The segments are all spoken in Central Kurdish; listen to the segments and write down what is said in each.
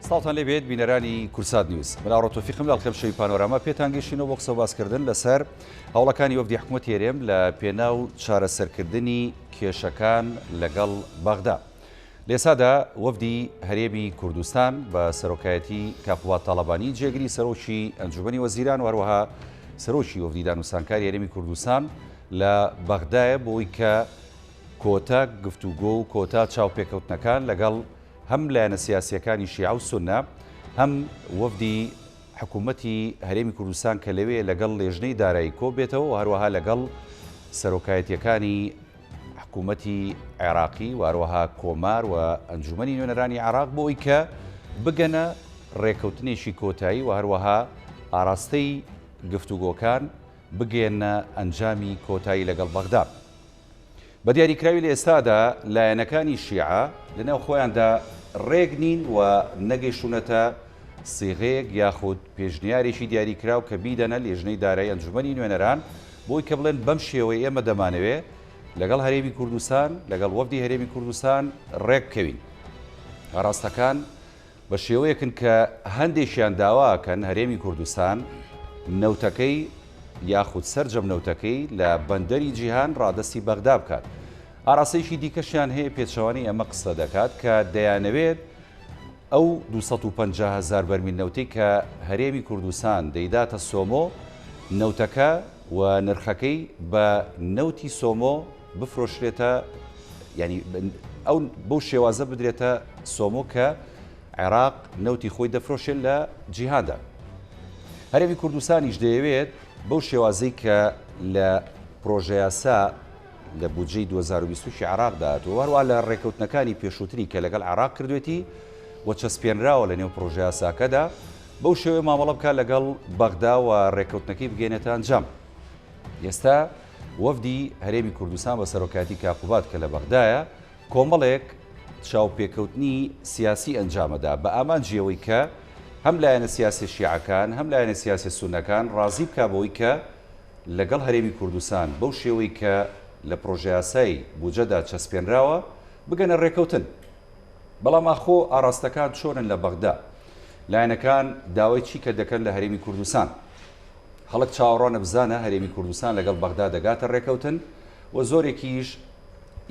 ساڵتان لێبێت بینەرانی کورسات نیوز بەناو ڕۆتۆفیقم لە ئەڵقەم شەوی پانۆراما پێتانگەشتینەوە بۆ قسە باسکردن لەسەر هەوڵەکانی وەفدی حکوومەتی هێرێم لە پێناو چارەسەرکردنی کێشەکان لەگەڵ بەغدا. لێسادا وەفدی هەرێمی کوردستان بە سەرۆکایەتی کاکوبات تاڵەبانی جێگیری سەرۆکی ئەنجومەنی وەزیران وهروەها سەرۆکی وەفدی دانووسانکاری هەرێمی کوردستان لە بەغدایە بۆی کە کۆتا گفتوگۆ و کۆتا چاوپێکەوتنەکان لەگەڵ هەم لایەنە سیاسیەکانی شیعە و سونە هەم وەفدی حکوومەتی هەرێمی کوردستان کە لەوێ لەگەڵ لێژنەی دارایی کۆ بێتەوە و هەروەها لەگەڵ سەرۆکایەتیەکانی حکوومەتی عێراقی و هەروەها کۆمار و ئەنجومەنی نوێنەرانی عێراق بۆی کە بگەنە ڕێکەوتنێکی کۆتایی و هەروەها ئاراستەی گفتوگۆکان بگێنە ئەنجامی کۆتایی لەگەڵ بەغدا. بە دیاریکراوی لە ئێستادا لایەنەکانی شیعە لەناو خۆیاندا ڕێک نین و نەگەیشتونەتە سیغەیەک یاخود پێشنیارێکی دیاریکراو کە بیدەنە لێژنەی دارایی ئەنجومەنی نوێنەران بۆی کە بڵێن بەم شێوەی ئێمە دەمانەوێ لەگەڵ هەرێمی کوردستان لەگەڵ وەفدی هەرێمی کوردستان ڕێک بکەوین. ئاراستەکان بە شێوەیەکن کە هەندێکیان داواکەن هەرێمی کوردستان نەوتەکەی یاخود سەرجەم نەوتەکەی لە بەندەری جیهان ڕادەستی بەغدا بکات. ئاراستەیەکی دیکەشیان هەیە پێچەوانی ئەمە قسە دەکات کە دەیانەوێت ئەو 250,000 بەرمیل نەوتەی کە هەرێمی کوردستان دەیداتە سۆمۆ نەوتەکە و نرخەکەی بە نەوتی سۆمۆ بفرۆشرێتە ینی ئەو بەو شێوازە بدرێتە سۆمۆ کە عێراق نەوتی خۆی دەفرۆشێت لە جیهاندا. هەرێمی کوردستانیش دەیەوێت بەو شێوازەی کە لە پرۆژەیاسا لە بودجەی 2020 عێراقدا و هەروە لە ڕێکەوتنەکانی پێشووتری کە لەگەڵ عێراق کردوێتی و چەسپێنراوە لە نێو پرۆژەیاساکەدا بەو شێوەیە مامەڵە بکات لەگەڵ بەغدا و ڕێکەوتنەکەی بگێنێتە ئەنجام. ئێستا وەفدی هەرێمی کوردستان بە سەرۆکایەتی کاکوبات کە لە بەغدایە کۆمەڵێک چاوپێکەوتنی سیاسی ئەنجامەدا بە ئامانجیەوەی کە هەم لایەنە سیاسی شیعەکان هەم لایەنە سیاسی سونەکان ڕازی بکە بەوەی کە لەگەڵ هەرێمی کوردستان بەو شێوەی کە لە پرۆژەیاسای بودجەدا چەسپێنراوە بگەنە ڕێکەوتن. بەڵام ئاخۆ ئاراستەکان چۆنن لە بەغدا؟ لایەنەکان داوای چی کە دەکەن لە هەرێمی کوردستان؟ خەڵک چاوەڕوانە بزانە هەرێمی کوردستان لەگەڵ بەغدا دەگاتە ڕێکەوتن و زۆرێکیش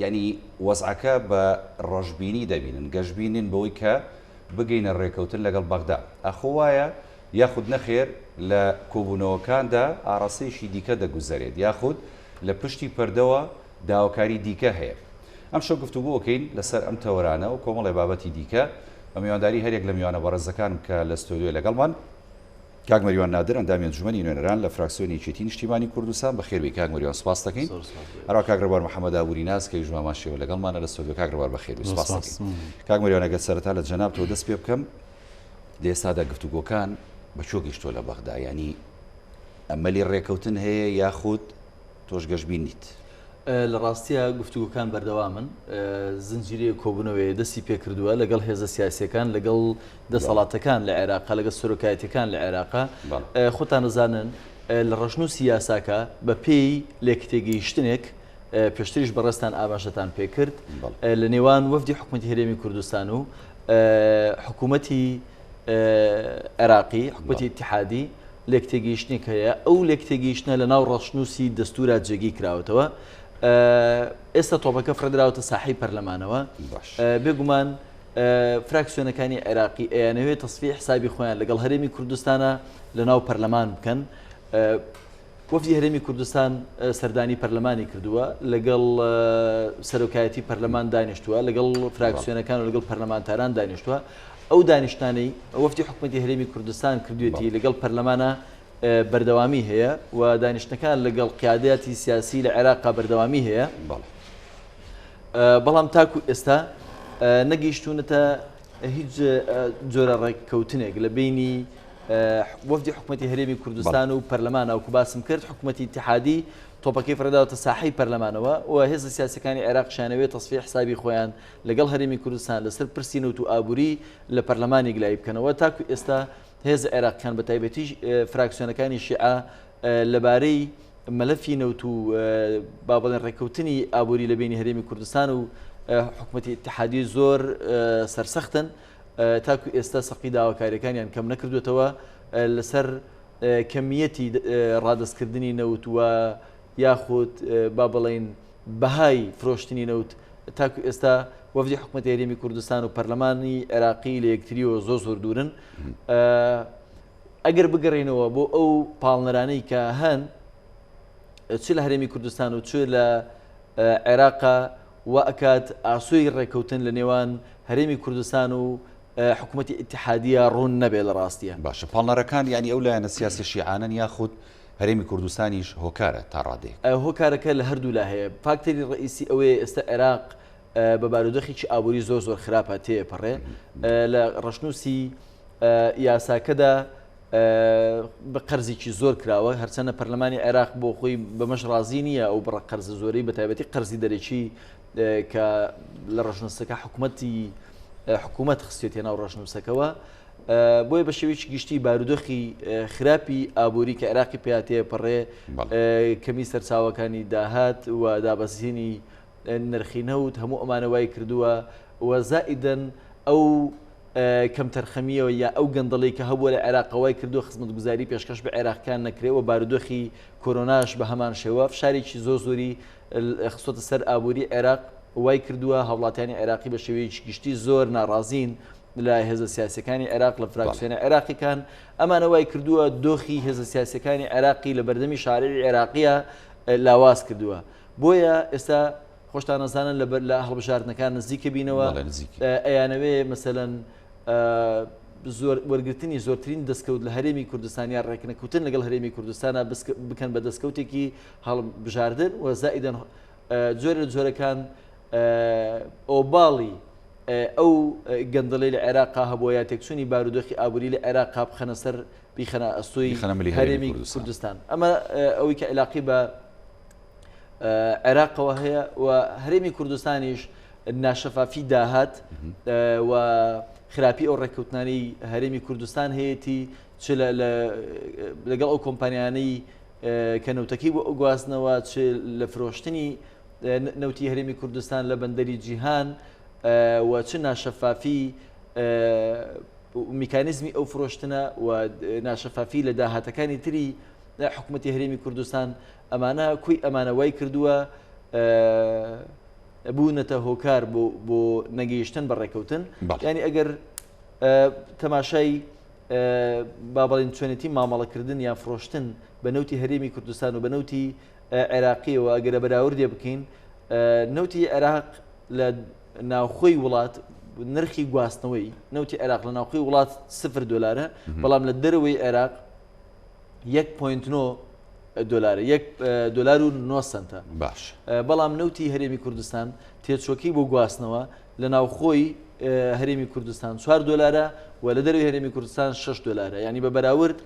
ینی وەزعەکە بە ڕەشبینی دەبینن گەشببینن بەوەی کە بگەینە ڕێکەوتن لەگەڵ بەغدا. ئەخۆ وایە یاخود نەخێر لە کۆبوونەوەکاندا ئاراستەیەشی دیکە دەگوزارێت یاخود لە پشتی پەردەوە داواکاری دیکە هەیە. ئەم شەو گفتوگۆکەین لەسەر ئەم تەوەرانە و کۆمەڵی بابەتی دیکە بە میوانداری هەرێک لە میوانە بەڕێزەکانم کە لە ستۆدیۆ لەگەڵمان کاک مەریوان نادر ئەندامی ئەنجومەنی نوێنەران لە فراکسیۆنی یەکێتی نیشتیمانی کوردستان بەخێربێ. کاک مەریوان سوپاس دەکەین. هەروە کاک ڕێبوار محەممەد ئابووری ناز کە ژمامان شێوە لەگەڵمانە لە ستۆدیۆ. کاک ڕێبوار بەخێر سوپاس دەکەین. کاک مەریوان ئەگەر سەرەتا لە جەنابتەوە دەست پێ بکەم لە ئێستادا گفتوگۆکان بە چۆ گەیشتۆ لە بەغدا؟ ینی ئەمەلی ڕێکەوتن هەیە یاخود تۆش گەشتبین نیت؟ لە ڕاستیە گفتوگۆکان بەردەوامن. زنجیرەیە کۆبوونەوەی دەستی پێکردووە لەگەڵ هێزە سیاسیەکان لەگەڵ دەسەڵاتەکان لە عێراقا لەگەڵ سەرۆکایەتیەکان لە عێراقا. خۆتان دەزانن لە ڕەشنووسی یاساکە بە پێی لێکتێگەیشتنێک پێشتریش بەڕێستان ئاماژەتان پێکرد لە نێوان وەفدی حکوومەتی هەرێمی کوردستان و حکوومەتی عێراقی حکوومەتی ئیتیحادی لێکتێگەیشتنێک هەیە. ئەو لێکتێگەیشتنە لە ناو ڕەشنووسی دەستورات جێگی کراوەتەوە. ئێستا تۆپەکە فرەدراوەتە ساحەی پەرلەمانەوە. بێگومان فراکسیۆنەکانی عێراقی ئەیانەوێت تەسفی حسابی خۆیان لەگەڵ هەرێمی کوردستانە لە ناو پەرلەمان بکەن. وەفدی هەرێمی کوردستان سەردانی پەرلەمانی کردووە لەگەڵ سەرۆکایەتی پەرلەمان دانیشتووە لەگەڵ فراکسیۆنەکان و لەگەڵ پەرلەمانتاران دانیشتووە. ئەو دانیشتانەی وەفدی حکوومەتی هەرێمی کوردستان کردوێتی لەگەڵ پەرلەمانە بەردەوامی هەیە و دانیشتەکان لەگەڵ قیادەتی سیاسی لە عێراقا بەردەوامی هەیە. بەڵام تاکو ئێستا نەگەیشتونەتە هیچ جۆرە ڕێککەوتنێک لە بینی وەفدی حکوومەتی هەرێمی کوردستان و پەرلەمان ئەوکو باسم کرد. حکوومەتی ئیتیحادی تۆپەکەی فرەداوەتە ساحەی پەرلەمانەوە و هێزە سیاسەکانی عێراق شانەوێت تەسفی حسابی خۆیان لەگەڵ هەرێمی کوردستان لەسەر پرسی نەوت و ئابووری لە پەرلەمانی گلایی بکەنەوە. تاکو ئێستا هێز عێراقیان بە تایبەتی فراکسیۆنەکانی شیعە لەبارەی مەلەفی نەوت و با بڵێن ڕێکەوتنی ئابووری لە بینی هەرێمی کوردستان و حکوومەتی ئیتیحادی زۆر سەرسەختن تاکو ئێستا سەقی داواکاریەکانیان کەم نەکردوێتەوە لەسەر کەمیەتی ڕادستکردنی نەوت و یاخود با بڵێن بەهای فرۆشتنی نەوت تاکو ئێستا وەفدی حکوومەتی هەرێمی کوردستان و پەرلەمانی عێراقی لە یەکتریەوە زۆر دوورن ئەگەر بگەڕێنەوە بۆ ئەو پاڵنەرانەی کە هەن چ لە هەرێمی کوردستان و چ لە عێراقا و ئەکات ئاسوی ڕێکەوتن لە نێوان هەرێمی کوردستان و حکوومەتی ئیتحادیە ڕوون نەبێت لە ڕاستیە باشە پاڵنەرەکان ینی ئەو لایەنە سیاسی شیعانن یاخود هەرێمی کوردستانیش هۆکارە تا ڕادێک هۆکارەکە لە هەردوو لا هەیە فاکتەری ڕئیسی ئەوەیە ئێستا عێراق بە بارودۆخێکی ئابووری زۆر خراپە تێپەڕێ لە ڕەشنووسی یاساکەدا بە قەرزێکی زۆر کراوە هەرچەنە پەرلەمانی عێراق بۆ خۆی بەمەش ڕازی نییە ئەو بڕە قەرزە زۆرەی بە تایبەتی قەرزی دەرەکی کە لە ڕەشنووسەکە حکوومەت خستێتە ناو ڕەشنووسەکەەوە بۆیە بە شێوەیەکی گشتی بارودۆخی خراپی ئابووری کە عێراقی پێاتەیە پەڕێ کەمی سەرچاوەکانی داهات و دابەزینی نرخی نەوت هەموو ئەمانە وای کردووە و زائیدەن ئەو کەم تەرخەمیەوە یا ئەو گەندەڵی کە هەبووە لە عێراقەوەی کردو خزمەتگوزاری پێشکەش بە عێراقیان نەکرێەوە بارودۆخی کۆرۆناش بە هەمان شێوە فشارێکی زۆری خستۆتە سەر ئابووری عێراق وای کردووە هەوڵاتیانی عێراقی بە شێوەیەکی گشتی زۆر ناڕازین لە هێزە سیاسەکانی عێراق لە فراکسیۆنە عێراقیەکان ئەمانە وای کردووە دۆخی هێزە سیاسەکانی عێراقی لە بەردەمی شارەی عێراقیە لاواز کردووە بۆیە ئێستا خۆشتان نەزانن لە هەڵبژاردنەکان نزیکە بینەوە ئەیانەوێ مەسەلەن وەرگرتنی زۆرترین دەستکەوت لە هەرێمی کوردستانیان ڕێکنەکەوتن لەگەڵ هەرێمی کوردستانە بکەن بە دەستکەوتێکی هەڵبژاردن و زائیدەن جۆرە جۆرەکان ئۆباڵی ئەو گەندەڵی لە عێراقا هەبووە یا تێکچوونی بارودۆخی ئابووری لە عێراقا بخەنە سەر بیخەنە ئەستۆی هەرێمی کوردستان ئەمە ئەوەی کە عێلاقی بە عێراقەوە هەیە و هەرێمی کوردستانیش ناشەفافی داهات و خراپی ئەو ڕێککەوتنانی هەرێمی کوردستان هەیەی چ لەگەڵ ئەو کۆمپانیانەی کە نەوتەکەی بۆ ئەو گواستنەوە چ لە فرۆشتنی نەوتی هەرێمی کوردستان لە بەندەری جیهان و چ ناشەفافی میکانیزمی ئەو فرۆشتنە و ناشەفافی لە داهاتەکانی تری حکوومەتی هەرێمی کوردستان ئەمانە کوی ئەمانە وای کردووە بوونەتە هۆکار بۆ نەگەیشتن بە ڕێکەوتن ینی ئەگەر تەماشای با بەڵێن چۆنێتی مامەڵەکردن یان فرۆشتن بە نەوتی هەرێمی کوردستان و بە نەوتی عێراقیەوە ئەگەرە بەراوردێ بکەین نەوتی عێراق لە ناوخۆی وڵات نرخی گواستنەوەی نەوتی عێراق لە ناوخۆی وڵات $0 بەڵام لە دەرەوەی عێراق 1.9 دلار $1.09 باش بەڵام نەوتی هەرێمی کوردستان تێچۆکی بۆ گواستنەوە لە ناوخۆی هەرێمی کوردستان $4 و لە دەروی هەرێمی کوردستان $6 ینی بە بەراورد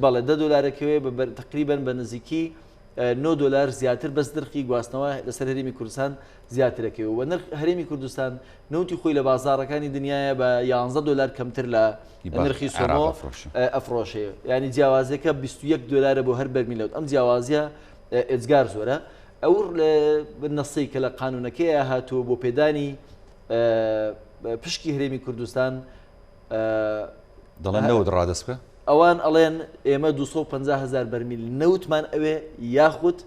بەڵێ $10 تقریبا بە نزیکی $9 زیاتر بەس نرخی گواستنەوە لەسەر هەرێمی کوردستان زیاترەکەوە و نرخ هەرێمی کوردستان نەوتی خۆی لە بازاڕەکانی دنیاە بە $11 کەمتر لە نرخی سۆمۆ ئەفرۆشەیە ینی جیاوازەکە $21 بۆ هەر بەرمیلەوت ئەم جیاوازیە ئێجگار زۆرە ئەو نەسەی کە لە قانونەکەیە هاتووە بۆ پێدانی پشکی هەرێمی کوردستان دەڵێن نەوت ڕادەست بکە ئەوان ئەڵێن ئێمە 250,000 بەرمیل نەوتمان ئەوێ یاخود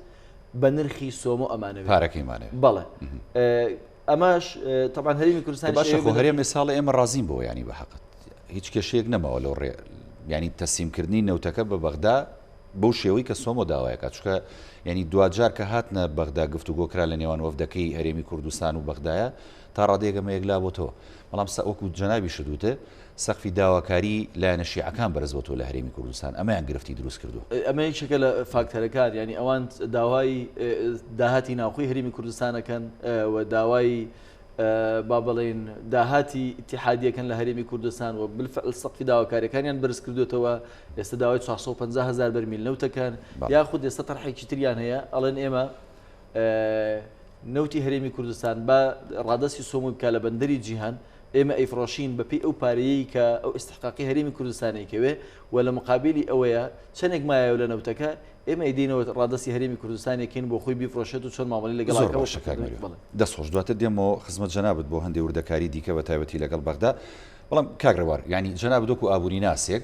بە نرخی سۆمۆ ئەمانەوێ پارەکەیمانێ بەڵێ ئەماش تەبان هەرێمی کوردستان باشە خۆ هەرێمی ساڵی ئێمە ڕازیم بۆ ینی بە حەقت هیچ کێشەیەک نەماوە لەو ڕێ ینی تەسیمکردنی نەوتەکە بە بەغدا بەو شێوەی کە سۆمۆ داوایەکە چکە ینی دوجار کە هاتنە بەغدا گفتوگۆکرا لە نێوان وەفدەکەی هەرێمی کوردستان و بەغدایە تا ڕادێگەمە یەکلا بۆتەوە بەڵام وەکو جەنابی شدوتە سەقفی داواکاری لایەنە شیعەکان بەرزبۆتەوە لە هەرێمی کوردستان ئەمەیان گرفتی دروست کردو ئەمە یەکێکە لە فاکتەرەکان ینی ئەوان داوای داهاتی ناوخۆی هەرێمی کوردستانەکەن و داوای با بڵێن داهاتی ئیتیحادیەکەن لە هەرێمی کوردستان و بالفعل سەقفی داواکاریەکانیان بەرز کردوێتەوە ئێستا داوای 450,000 بەرمیل نەوتەکان یاخود ئێستا تەرحێکی تریان هەیە ئەڵێن ئێمە نەوتی هەرێمی کوردستان بە ڕادەستی سۆمۆی بکە لە بەندەری جیهان ئێمە ئەیفرۆشین بەپی ئەو پارەیە کە ئەو ئستحقاقی هەرێمی کوردستانێکەوێ و لە مقابلی ئەوەیە چەندێک مایە لە نەوتەکە ئێمە ئەیدینەوە ڕادستی هەرێمی کوردستانێکین بۆ خۆی بیفرۆشێت و چۆن مامەڵی لەگەڵ دەستخۆش دواتر دێمەوە خزمەت جەنابەت بۆ هەندێک وردەکاری دیکە بە تایبەتی لەگەڵ بەغدا بەڵام کاگڕەوار ینی جەنابەت وەکو ئابووری ناسێک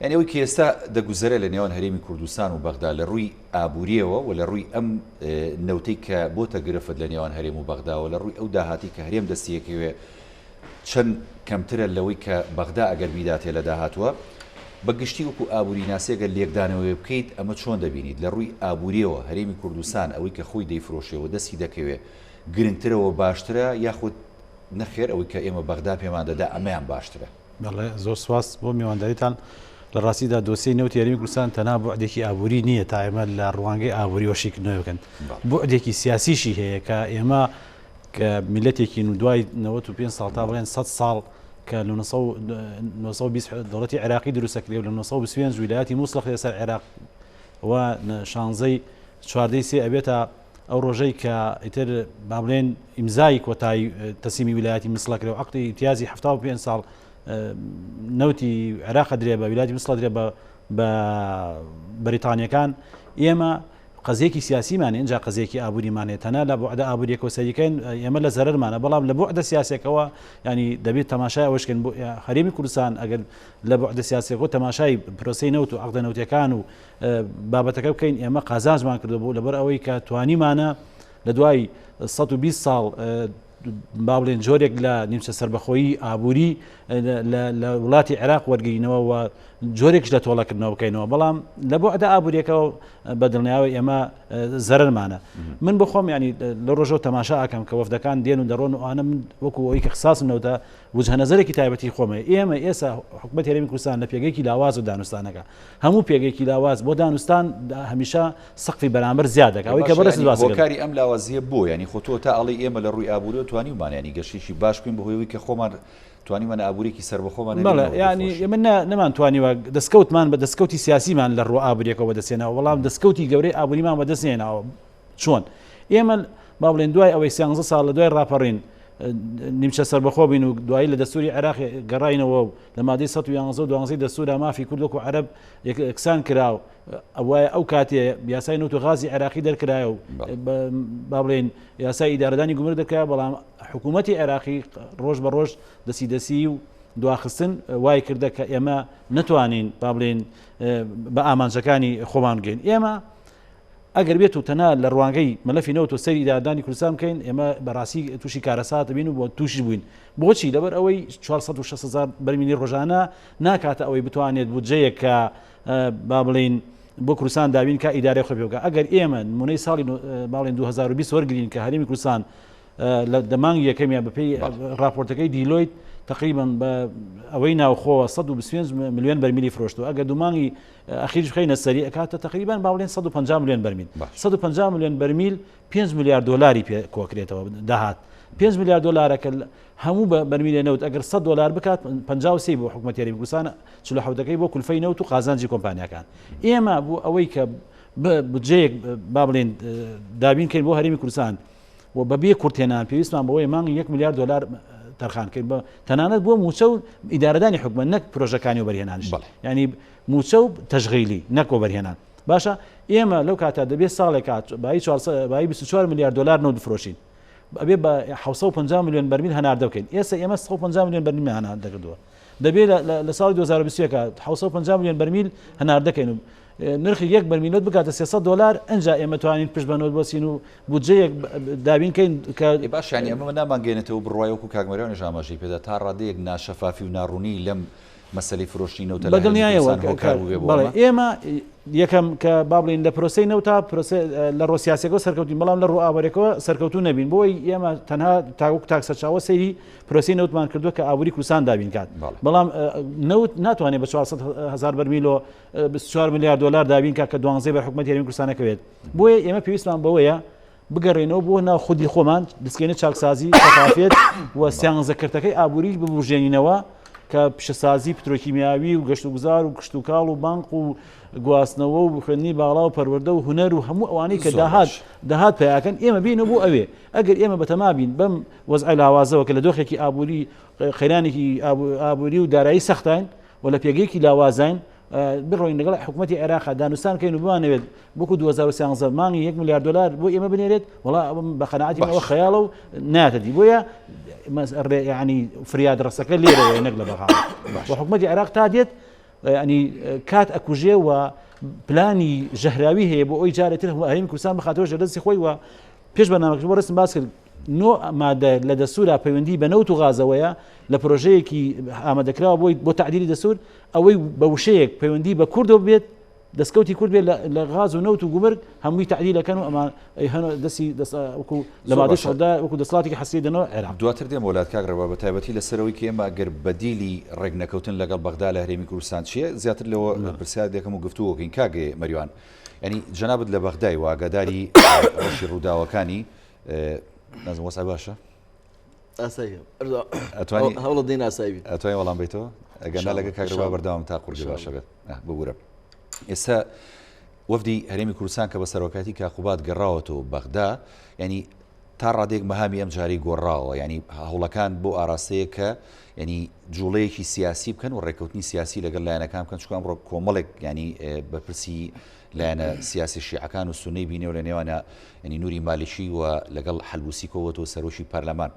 یعنی ئەوەی کە ئێستا دەگوزەرە لە نێوان هەرێمی کوردستان و بەغدا لە ڕووی ئابووریەوە و لە ڕووی ئەم نەوتەی کە بۆتە گرفت لە نێوان هەرێم و بەغداوە لە ڕووی ئەو داهاتی کە هەرێم دەستیەکەوێ چەند کەمترە لەوەی کە بەغدا ئەگەر بیداتێ لە داهاتوە بەگشتی وەکو ئابووری ناسێگە لێکدانەوەی بکەیت ئەمە چۆن دەبینیت لە ڕووی ئابووریەوە هەرێمی کوردستان ئەوەی کە خۆی دەیفرۆشێەوە دەستی دەکەوێت گرنگترەوە باشترە یاخود نەخێر ئەوەی کە ئێمە بەغدا پێمان دەدا ئەمەیان باشترە بەڵێ زۆر سواس بۆ میوانداریتان لە ڕاستیدا دۆسیی نەوتی هەرێمی کوردستان تەنها بوعدێکی ئابووری نییە تا ئێمە لە ڕوانگەی ئابووری وەشیکردنەوە بکەن بوعدێکی سیاسیشی هەیە کە ئێمە کە میلەتێکی دوای 95 ساڵ تا بڵێن 100 ساڵ کە لە 1920 دەوڵەتی عێراقی دروستەکرێ و لە 1925 ویلایەتی مووسڵ لەسەر عێراق و شانزەی چواردەی سێ ئەبێتە ئەو ڕۆژەی کە ئیتر با بڵێن ئیمزای کۆتایی تەسیمی ویلایەتی مووسڵ کرێ و عەقدی ئیمتیازی 75 ساڵ نەوتی عێراق درێ بە ویلایەتی مووسڵ درێ بە بەریتانیەکان ئێمە قەزێکی سیاسیمانێ اینجا قەزێکی ئابووریمانێت تەنها لە بوعدە ئابووریەکەوە سەریکەین ئێمە لە زەرمانە بەڵام لە بوعدە سیاسێکەوە ینی دەبێت تەماشای ئەوەشکن بۆ هەرێمی کوردستان ئەگەر لە بوعدە سیاسێکەوە تەماشای پرۆسەی نەوت و عەقدە نەوتیەکان و بابەتەکە بکەین ئێمە قازانجمان کردو بوو لەبەر ئەوەی کە توانیمانە لە دوای 120 ساڵ با بڵێن جۆرێک لە نیمچە سەربەخۆیی ئابووری لە وڵاتی عێراق وەرگینەوە و جۆرێکش لە تۆڵەکردنەوە بکەینەوە بەڵام لە بۆ ئەدا ئابووریەکەەوە بەدڵنیاوی ئێمە زەرمانە من بخۆم ینی لە ڕۆژەوە تەماشا ئەکەم کە وەفدەکان دێن و دەڕۆن و ئانە من وەکو ئەوەی کە خساسمەوەدا وجهە نەزەرێکی تایبەتی خۆمە ئێمە ئێستا حکومەت هەرێمی کوردستان لە پێگەیەکی لاواز و دانوستانەکە هەموو پێگەیەکی لاواز بۆ دانوستان هەمیشە سقفی بەرامبەر زیاد دەکات ئەوەی کە بەرز کاری ئەم لاوازیە بۆ ینی خۆ تۆ تا ئەڵی ئێمە لە ڕووی ئابووری توانیمان ینی گەشتێکی باش بکەین بەهۆی کە خۆمان توانیمانە ئابوورێکی سەربەخۆمان ینی من نەمان توانیوە دەستکەوتمان بە دەستکەوتی سیاسیمان لە ڕوو ئابووریەکەوە بەدەستێنەوە وەڵام دەستکەوتی گەورەی ئابووریمان بەدەستێنەوە چۆن ئێمە با بڵێن دوای ئەوەی 13 ساڵ لە دوای ڕاپەڕین نیمچە سەربەخۆ بین و دوایی لە دەستوری عێراق گەڕاینەوە و لە مادەی 111 دەستورا مافی کوردۆک و عەرەب یەکسان کراو ئەوایە ئەو کاتێ یاسای نەوت و غازی عێراقی دەرکرایە و با بڵێن یاسای ئیدارەدانی گومرگ دەکرا بەڵام حکوومەتی عێراقی ڕۆژ بە ڕۆژ دەسی و دواخستن وای کردە کە ئێمە نتوانین با بڵێن بە ئامانجەکانی خۆمان بگەین ئێمە ئەگەر بێت و تەنها لە ڕوانگەی مەلەفی نەوت و سەری ئیدارەدانی کوردستان بکەین ئێمە بەڕاستی تووشی کارەسات بین و بۆ تووشی بووین بۆچی لەبەر ئەوەی 460,000 بەرمیلی ڕۆژانە ناکاتە ئەوەی بتوانێت بودجەیەک کە با بڵێن بۆ کوردستان داوین کە ئیدارەی خۆی بێ بکات ئەگەر ئێمە نمونەی ساڵی با بڵێن 2020 وەرگرین کە هەرێمی کوردستان لە دەمانگی یەکەمیان بەپێی راپۆرتەکەی دیلۆیت تقریبا بە ئەوەی ناوخۆوە 125 ملیۆن بەرمیلی فرۆشتووە ئەگەر دومانگی ئەخیرش بخەینە سەری ئەکاتە تقریبا با بڵێن 150 ملیۆن بەرمیل 150 ملیۆن بەرمیل 5 میلیارد دلاری پێ کۆکرێتەوە داهات 5 میلیارد دلارەکە هەموو بەرمیلە نەوت ئەگەر 100 دلار بکات 53 بۆ حکومەتی هەرێمی کوردستان 47ەکەی بۆ کولفەی نەوت و قازانجی کۆمپانیەکان ئێمە بۆ ئەوەی کە بودجەیەک با بڵێن دابین کەین بۆ هەرێمی کوردستان و بەبێ کورتێنان پێویستمان بەوەی مانگی 1 میلیارد دلار تەرخانکرد بە تەنانەت بۆ موچە و ئیدارەدانی حکومەت نەک پرۆژەکانی و بەرهێنانش ینی موچە و تەشغیلی نەک و بەرهێنان باشە ئێمە لەو کاتە دەبێت ساڵێکات بای 24 میلیارد دلار نەوت بفرۆشین ئەبێ بە 750 ملیۆن بەرمیل هەناردە بکەین ئێستا ئێمە 150 ملیۆن بەرمیل هەناردە کردووە دەبێت لە ساڵی 2020 750 ملیۆن بەرمیل هەناردەکەین و نرخی 1 بەرمیلۆت بکاتە 300 دلار ئەنجا ئێمە توانین پشت بەنەوت بۆچین و بودجەیەک دابینکەین کە باشانی ئەمە نامانگەێنێتەوە بڕواایوەکو کاگمەریانی ژامەژی پێدا تا ڕادەیەک ناشەفافی و ناڕوونی لەم مەسەلەی فرۆشتنی نەوتە بەدڵنیایەوە ئێمە یەکەم کە با بڵین لە پرۆسەی نەوتا لە ڕۆ سیاسەکەەوە سەرکەوتین بەڵام لە ڕوو ئاوەرێکەوە سەرکەوتو نەبین بۆی ئێمە تەنها تاوک تاکسەرچاوە سەیری پرۆسی نەوتمان کردووە کە ئابووری کوردستان دابین کات بەڵام نەوت ناتوانێت بە 400,000 بەرمیلۆ 24 میلیارد دلار دابین کات کە 12 بە حکومەتی هەرێمی کوردستانەکەوێت بۆیە ئێمە پێویستمان بەوەیە بگەڕێنەوە بۆ ناو خودی خۆمان دەستکەینە چاکسازی شەفافیت و سیانزەکردەکەی ئابووری ببوژێنینەوە کە پیشەسازی پترۆکیمیاوی و گەشت و گوزار و کشت و کاڵ و بانق و گواستنەوە و خوێندنی باڵا و پەروەردە و هونەر و هەموو ئەوانەی کە داهات پیاکەن ئێمە بینە بۆ ئەوێ ئەگەر ئێمە بەتەما بین بەم وەزعی لاوازەوە کە لە دۆخێکی ئابووری خەیرانێکی ئابووری و دارایی سەختین و لە پێگەیەکی لاوازین بڕۆین لەگەڵ حکوومەتی عێراق دانوستان کەین و بوانەوێت بۆکو 2013 مانگی 1 میلیارد دلار بۆ ئێمە بنێرێت وڵا بە قەناعەتی ئەوە خەیاڵە و ناتەدی بۆیە ینی فریاد ڕستەکە لێرەوە نەک لە بەغاڵ بە حکوومەتی عێراق تا دێت ینی کات ئەکوژێ و پلانی ژەهراوی هەیە بۆ ئەوی جارێتتر هەرێمی کوردستان بخاتەوە ژەدەستی خۆی وە پێش بەنامەکەش بۆ ڕستم باس کرد نۆ مادە لە دەسوورە پەیوەندی بە نەوت و غازەوەیە لە پرۆژەیەکی ئامادەکراوە بۆ تعدیلی دەسوور ئەوەی بە وشەیەک پەیوەندی بە کوردەوە بێت دەستکەوتی کورد بێت لە غاز و نەوت و گومرگ هەمووی تعدیلەکەن و ئەمان دەستی وەکو لە مادەی شەڕدا وەکو دەسەڵاتێکی حەسری دەنەوە عێراق دواتر دێم وڵات کاگڕەوە بە تایبەتی لەسەرەوەی کە ئێمە ئەگەر بەدیلی ڕێک نەکەوتن لەگەڵ بەغدا لە هەرێمی کوردستان چییە زیاتر لەوە پرسیار دێکەم و گفتووەکەین کاگێ مەریوان ینی جەنابەت لە بەغدای واگەداری ڕۆژی ڕووداوەکانی نازم وەسا باشە هەوڵە دێن ئاسایی ئەتوانین وەڵام بیتەوە ئەگەنا لەگە کاگڕەوە بەردەوام تا قورگی باشە بێت ببوورە ئێستا وەفدی هەرێمی کوردستان کە بە سەرۆکاتی کاقوبات گەڕاوەتەوە بەغدا ینی تا ڕادێک مەهامی ئەم جاری گۆڕاوە ینی هەوڵەکان بۆ ئاراستەیە کە ینی جوڵەیەکی سیاسی بکەن و ڕێککەوتنی سیاسی لەگەڵ لایەنەکان بکەن چکان ڕۆ کۆمەڵێک ینی بەپرسی لایەنە سیاسی شیعەکان و سونەی بینێ و لە نێوانە ینی نووری مالیشی و لەگەڵ حەلبوسی کۆوەتەوە سەرۆشی پەرلەمان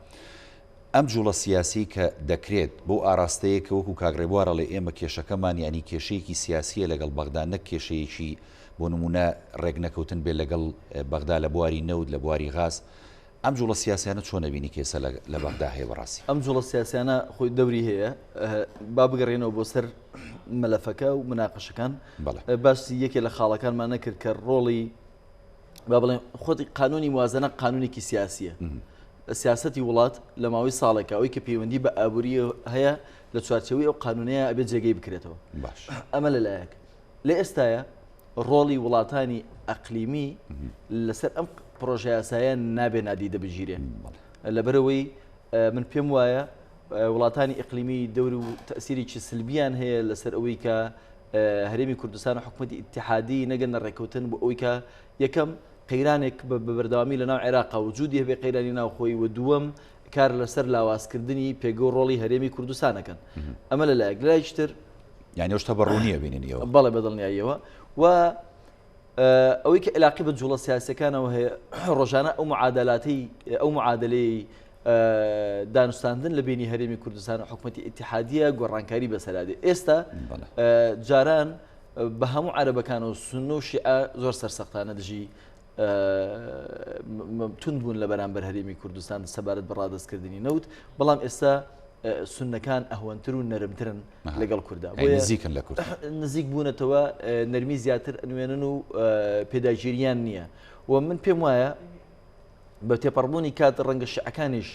ئەم جوڵە سیاسی کە دەکرێت بۆ ئاراستەیە کە وەکو کاگڕێبوارە لە ئێمە کێشەکەمان ینی کێشەیەکی سیاسیە لەگەڵ بەغدا نەک کێشەیەکی بۆ نمونە ڕێک نەکەوتن بێت لەگەڵ بەغدا لە بواری نەوت لە بواری غاز ئەم جوڵە سیاسیانە چۆن نەبینی کێسە لە بەغدا هەیە بەڕاستی ئەم جوڵە سیاسیانە خۆی دەوری هەیە با بگەڕێنەوە بۆ سەر مەلەفەکە و مناقەشەکان باسی یەکێ لە خاڵەکانمان نەکرد کە ڕۆڵی با بڵێن خۆتی قانونی موازنە قانونێکی سیاسیە سیاسەتی وڵات لە ماوەی ساڵێکە ئەوەی کە پەیوەندی بە ئابووری هەیە لە چوارچەوەی ئەو قانونەیە ئەبێت جێگەی بکرێتەوە باش ئەمە لەلایەک لە ئێستاە ڕۆڵی وڵاتانی ئەقلیمی لەسەر ئەم پرۆژە یاسایە نابێ نادی دەبژیرێ لەبەرەوەی من پێم وایە وڵاتانی ئەقلیمی دەور و تەسیریی سلبیان هەیە لەسەر ئەوەی کە هەرێمی کوردستان و حکوومەتی ئیتیحادی نەگەن ڕێکەوتن بۆ ئەوەی کە یەکەم قەیرانێک بە بەردەوامی لە ناو عێراق وجودی هەبێ قەیرانی ناوخۆی و دووەم کار لەسەر لاوازکردنی پێگە و ڕۆڵی هەرێمی کوردستانەکەن ئەمە لەلایەک لایشتر یعنی ئەوشتە بەڕوونیە بیننیەوە بەڵێ بەدڵنیاییەوە و ئەوەی کە علاقی بە جوڵە سیاسەکانەوە هەیە ڕۆژانە ئەو معادلەی دانوستاندن لە بینی هەرێمی کوردستان و حکوومەتی ئیتیحادیە گۆڕانکاری بەسەرادێ ئێستا جاران بە هەموو عەرەبەکان و سونە و شیعە زۆر سەرسەختانە دژی تند بوون لە بەرامبەر هەرێمی کوردستان سەبارەت بە ڕادەستکردنی نەوت بەڵام ئێستا سونەکان ئەهوەنتر و نەرمترن لەگەڵ کووردا نزیکن لە کورد نزیک بوونەتەوە نەرمی زیاتر ئەنوێنن و پێداگیریان نییە و من پێم وایە بە تێپەڕبوونی کات ڕەنگە شیعەکانیش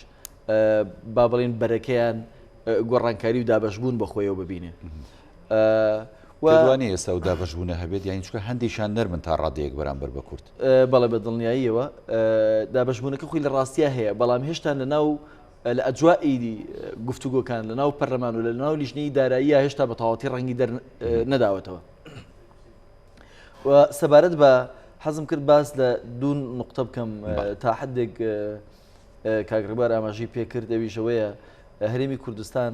با بڵێن بەرەکەیان گۆڕانکاری و دابەشبوون بەخۆیەوە ببینێ دوانێ ئێستا و دابەشبوونە هەبێت یانی چکە هەندێکشان نەرمن تا ڕادەیەک بەرامبەر بە کورد بەڵێ بە دڵنیاییەوە دابەشبوونەکە خۆی لە ڕاستیە هەیە بەڵام هێشتا لە ناو لە ئەجوائیدی گفتوگۆکان لە ناو پەرلەمان و لە ناو لیژنەی داراییە هێشتا بە تەواوەتی ڕەنگی نەداوەتەوە و سەبارەت بە حەزم کرد باس لە دوو نقطە بکەم تا حدێک کاگڕێبوار ئاماژەی پێکرد ئەویشەوەیە هەرێمی کوردستان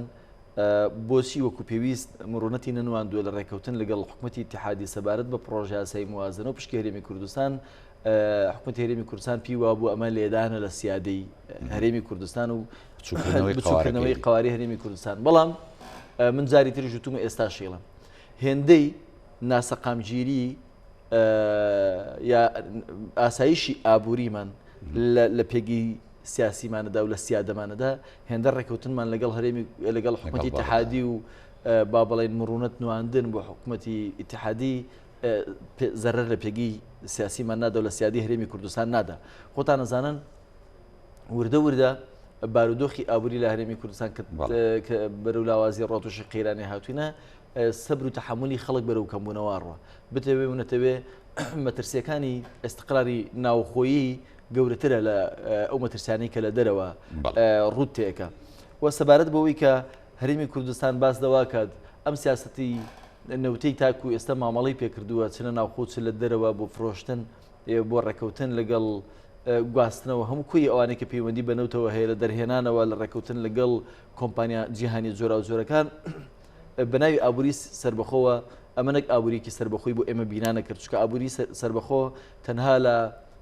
بۆچی وەکو پێویست مرۆنەتی نەنواندووە لە ڕێکەوتن لەگەڵ حکوومەتی ئیتیحادی سەبارەت بە پرۆژە یاسایی موازنە و پشکی هەرێمی کوردستان حکوومەتی هەرێمی کوردستان پیوا بوو ئەمە لێدانە لە سیادەی هەرێمی کوردستان و بچووکردنەوەی قواری هەرێمی کوردستان بەڵام من جاری تری ژوتومە ئێستا شێڵم هێندەی ناسەقامگیری یا ئاسایشی ئابووریمان لە پێگی سیاسیمانەدا و لە سیادەمانەدا هێندە ڕێکەوتنمان لەگەڵ حکوومەتی ئیتیحادی و با بڵێن مرونەت نواندن بۆ حکوومەتی ئیتیحادی زەرەر لە پێگی سیاسیمان نادا و لە سیادی هەرێمی کوردستان نادا خۆتان نەزانن وردە وردە بارودۆخی ئابووری لە هەرێمی کوردستان کە بەرەو لاوازی ڕۆتوشی قەیرانی هاتووینە سەبر و تەحملی خەڵک بەرەو کەمبوونەوەڕوە بتەوێ و نەتەوێ مەترسیەکانی ئێستقراری ناوخۆیی گەورەترە لە ئەو مەترسیانەی کە لە دەرەوە ڕوت تێکە و سەبارەت بەوەی کە هەرێمی کوردستان باس دەوا کات ئەم سیاسەتی نەوتەی تاکو ئێستا مامەڵی پێکردووە چنە ناوخۆچ لە دەرەوە بۆ فرۆشتن بۆ ڕێکەوتن لەگەڵ گواستنەوە هەموو کوی ئەوانەی کە پەیوەندی بەنەوتەوە هەیە لە دەرهێنانەوە لە ڕێکەوتن لەگەڵ کۆمپانیا جیهانی جۆرا و جۆرەکان بەناوی ئابووری سربەخۆوە ئەمەنێک ئابووریکی سربەخۆی بۆ ئێمە بینانە کرد چکە ئابووری سربەخۆ تەنها لە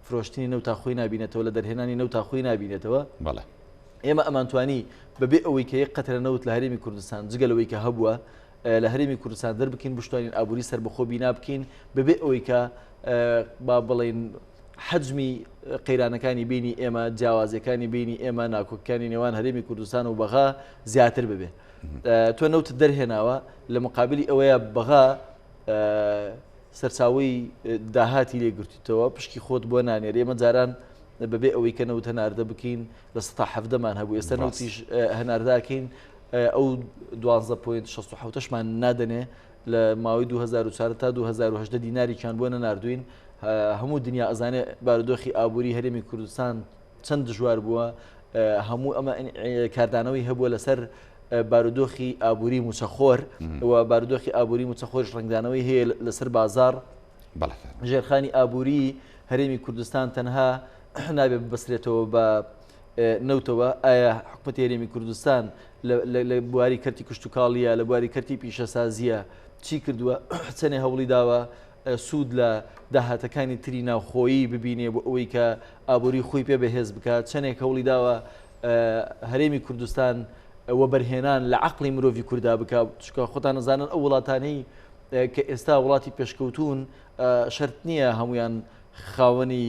فرۆشتنی نەوت تاخۆی نبینێتەوە لە دەرهێنانی نەوت تاخۆی نبینێتەوە ئێمە ئەمانتوانی بەبێ ئەوەی کە یەک قەترە نەوت لە هەرێمی کوردستان جگەلەوەی کە هەبووە لە هەرێمی کوردستان دەربکەین بشتوانین ئابووری سربەخۆ بینا بکەین بەبێ ئەوەی کە با بڵێن حجمی قەیرانەکانی بینی ئێمە جیاوازەکانی بینی ئێمە ناکۆکەکانی نێوان هەرێمی کوردستان و بەغا زیاتر ببێ تۆ نەوت دەرهێناوە لە مقابلی ئەوەیە بەغا سەرچاوی داهاتی لێگرتیتەوە پشکی خۆت بۆ نانێر ئێمە جاران بەبێ ئەوەی کە نەوت هەناردە بکەین لە 17مان هەبوو ئێستا نەوتیش هەنارداکەین ئەو 12.67مان نادەنێ لە ماوەی 2004 تا 2010 دیناریان بۆ نەناردوین هەموو دنیا ئەزانێ بارودۆخی ئابووری هەرێمی کوردستان چەند دژوار بووە هەموو ئەمە کاردانەوەی هەبووە لەسەر بارودۆخی ئابووری موچەخۆر و بارودۆخی ئابووری موچەخۆش ڕنگدانەوەی هەیە لەسەر بازار ژێرخانی ئابووری هەرێمی کوردستان تەنها نابێت ببەسرێتەوە بە نەوتەوە ئایا حکوومەتی هەرێمی کوردستان لە بواری کەرتی کشتتوکاڵیە لە بواری کەرتی پیشەسازیە چی کردووە چەنێ هەوڵی داوە سوود لە داهاتەکانی تری ناوخۆیی ببینێ بۆ ئەوەی کە ئابووری خۆی پێ بەهێز بکات چەندێک هەوڵی داوە هەرێمی کوردستان ئەوە بەرهێنان لە عقلی مرۆڤی کووردا بکات چکە خۆتان نەزانن ئەو وڵاتانەی کە ئێستا وڵاتی پێشکەوتون شەرت نییە هەمویان خاوەنی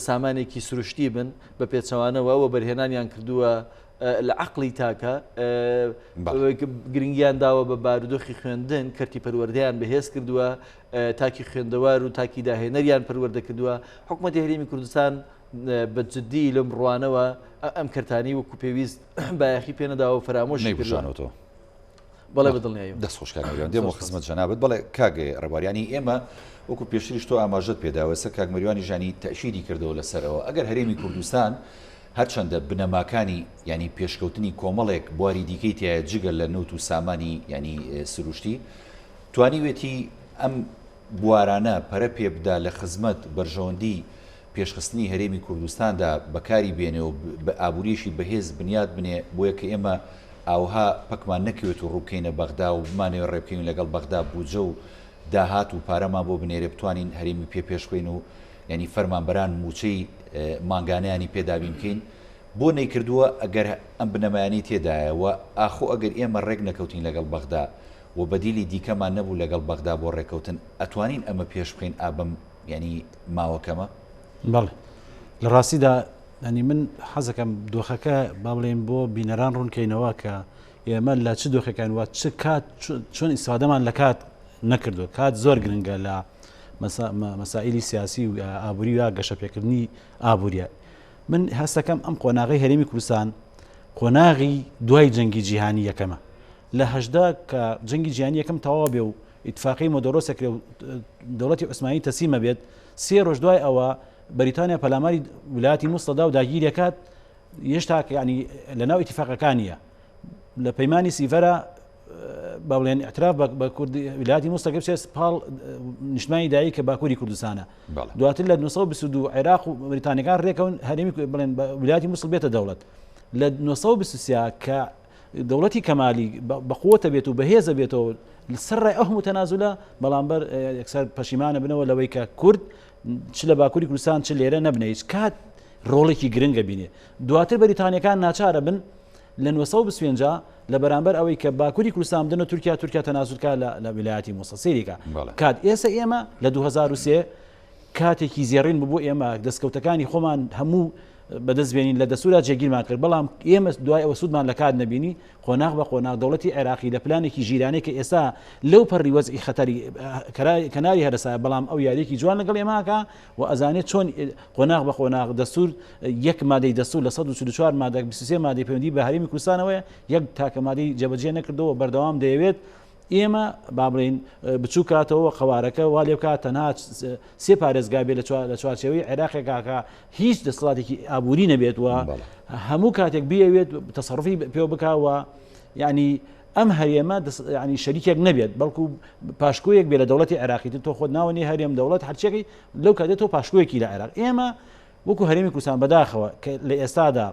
سامانێکی سروشتی بن بە پێچەوانەوە و بەرهێنانیان کردووە لە عقلی تاکە گرنگیان داوە بە بارودۆخی خوێندن کەرتی پەروەردەیان بەهێز کردووە تاکی خوێندەوار و تاکی داهێنەریان پەروەردە کردووە حکوومەتی هەرێمی کوردستان بە جددی لەم ڕوانەوە ئەم کەرتانی وەکو پێویست بایەخی پێنەداوە فەرامۆشی بژانەوە بەڵێ بدڵنیایی دەست خۆشکانەوەیان دێمە خزمەت جەنابەت بەڵێ کاگەی ڕێباریانی ئێمە وەکو پێشتریش تۆ ئاماژەت پێداوەسە کاک مەریوانی ژانی تەشیری کردەوە لەسەرەوە ئەگەر هەرێمی کوردستان هەرچەندە بنەماکانی ینی پێشکەوتنی کۆمەڵێک بواری دیکەی تایە جگەل لە نەوت و سامانی ینی سروشتی توانیوێتی ئەم بوارانە پەرە پێ بدا لە خزمەت بەرژەوەندی پێشخستنی هەرێمی کوردستاندا بەکاری بێنێ و بە ئابووریشی بەهێز بنیاد بنێ بۆیە کە ئێمە ئاوها پەکمان نەکەوێت و ڕووکەینە بەغدا و بمانەوە ڕێبکەین لەگەڵ بەغدا بوجە و داهات و پارەمان بۆ بنێرێ بتوانین هەرێمی پێشخۆین و ینی فەرمانبەران موچەی مانگانەیانی پێداوی بکەین بۆ نەیکردووە ئەگەر ئەم بنەمایانی تێدایەوە ئاخۆ ئەگەر ئێمە ڕێک نەکەوتین لەگەڵ بەغدا و بەدیلی دیکەمان نەبوو لەگەڵ بەغدا بۆ ڕێکەوتن ئەتوانین ئەمە پێش بکەین ئابم ینی ماوەکەمە بەڵێ لە ڕاستیدا ئەنی من حەزەکەم دۆخەکە با بڵێن بۆ بینەران ڕوونکەینەوە کە ئێمە لە چ دۆخەکان وە چ کات چۆن ئیسفادەمان لە کات نەکردو کات زۆر گرنگە لە مەسائلی سیاسی و ئابووری و گەشە پێکردنی ئابووریە من هەستەکەم ئەم قۆناغی هەرێمی کوردستان قۆناغی دوای جەنگی جیهانی یەکەمە لە هەژدا کە جەنگی جیهانی یەکەم تەواو بێ و ئیتفاقی مۆدۆرۆسەکرێ و دەوڵەتی عوسمانی تەسلیمە بێت 3 ڕۆژ دوای ئەوە بەریتانیا پەلاماری ویلایەتی موسڵدا و داگیریەکات هێشتا ینی لەناو ئیتفاقەکانیە لە پەیمانی سیڤەرە با بڵێن ئەتراف بە ویلایەتی موسڵدا بچێت پاڵ نیشتمانی دایی کە باکووری کوردستانە دواتر لە 1922 عێراق و بریتانیەکان ڕێکەون هەرێمی بڵێن ویلایەتی موسڵ بێتە دەوڵەت لە 1923 کە دەوڵەتی کەمالی بەقووەتە بێت و بەهێزە بێتەوە سەر ڕای ئەو هەموو تەنازولە بەڵامبەر یەکسەر پەشیمانە بنەوە لەوەی کە کورد چ لە باکووری کوردستان چ لێرە نەبنە هیچ کات ڕۆڵێکی گرنگە بینێ دواتر بەریتانیەکان ناچارە بن لە 1925 لە بەرامبەر ئەوەی کە باکووری کوردستان بدنە تورکیا تەنازولکە لە ویلایەتی موسڵ سەیریکە کات ئێستا ئێمە لە 2023 کاتێکی زێڕین بوو ئێمە دەستکەوتەکانی خۆمان هەموو بەدەستبێنین لە دەسوورا جێگیرمان کرد بەڵام ئێمە دوای ئەوە سوودمان لە کات نەبینی قۆناغ بە قۆناغ دەوڵەتی عێراقی لە پلانێکی ژیرانەی کە ئێستا لەو پەڕی وەزعی خەتەری کەناری هەرسایە بەڵام ئەو یاریەکی جوان لەگەڵ ئێماکە و ئەزانێت چۆن قۆناغ بە قۆناغ دەستور یەک مادەی دەستور لە 144 مادە 23 مادەی پەیوەندی بە هەرێمی کوردستانەوەیە یەک تاکە مادەی جێبەجێ نەکردەوە بەردەوام دەیەوێت ئێمە با بڵێن بچوو کاتەوە قەوارەکە وا لێ بکات تەنها 3 پارێزگا بێت لە چوارچێوەی عێراقێکاکە هیچ دەسەڵاتێکی ئابووری نەبێت وە هەموو کاتێک بیەوێت تەسەڕفی پێ بکاوە یعنی ئەم هەرێمە ینی شەریکێک نەبێت بەڵکو پاشکویەک بێ لە دەوڵەتی عێراقی تۆ خۆت ناوەنی هەرێم دەوڵەت هەرچێکی لەو کاتێت تۆ پاشکویەکی لە عێراق ئێمە وەکو هەرێمی کوردستان بەداخەوە کە لە ئێستادا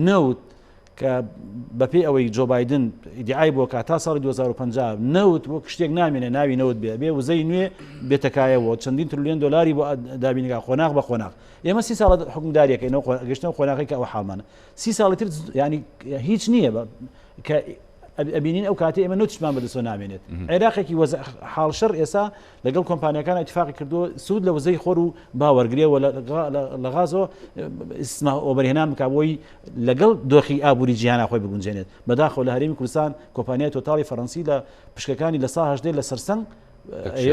نەوت کە بەپێی ئەوەی جۆ بایدن ئیدعای بۆ کە تا ساڵی 2050 نەوت وەک شتێک نامێنێ ناوی نەوت بێ وزەی نوێ بێتەکایەوە چەندین تریلیۆن دلاری بۆ دابینگا خۆناغ بە خۆناغ ئێمە 30 ساڵ حکومداریەکەینەوە گەشتنەوە خۆناغی کە ئەو حاڵمانە 30 ساڵی تر ینی هیچ نییە کە ئەبینین ئەو کاتی ئێمە نوتشمان بەدەستۆ نامێنێت عێراقێکی حاڵشەر ئێسا لەگەڵ کۆمپانیەکان اتفاقی کردو سوود لە وزەی خۆر و باوەرگرێەوە لە غازەوە ئۆبەرهێنان بکە بۆی لەگەڵ دۆخی ئابووری جیهانە خۆی بگونجێنێت بەداخەوە لە هەرێمی کوردستان کۆمپانیای تۆتاڵی فەڕەنسی لە پشکەکانی لە سا هەژدە لە سەرسەنگ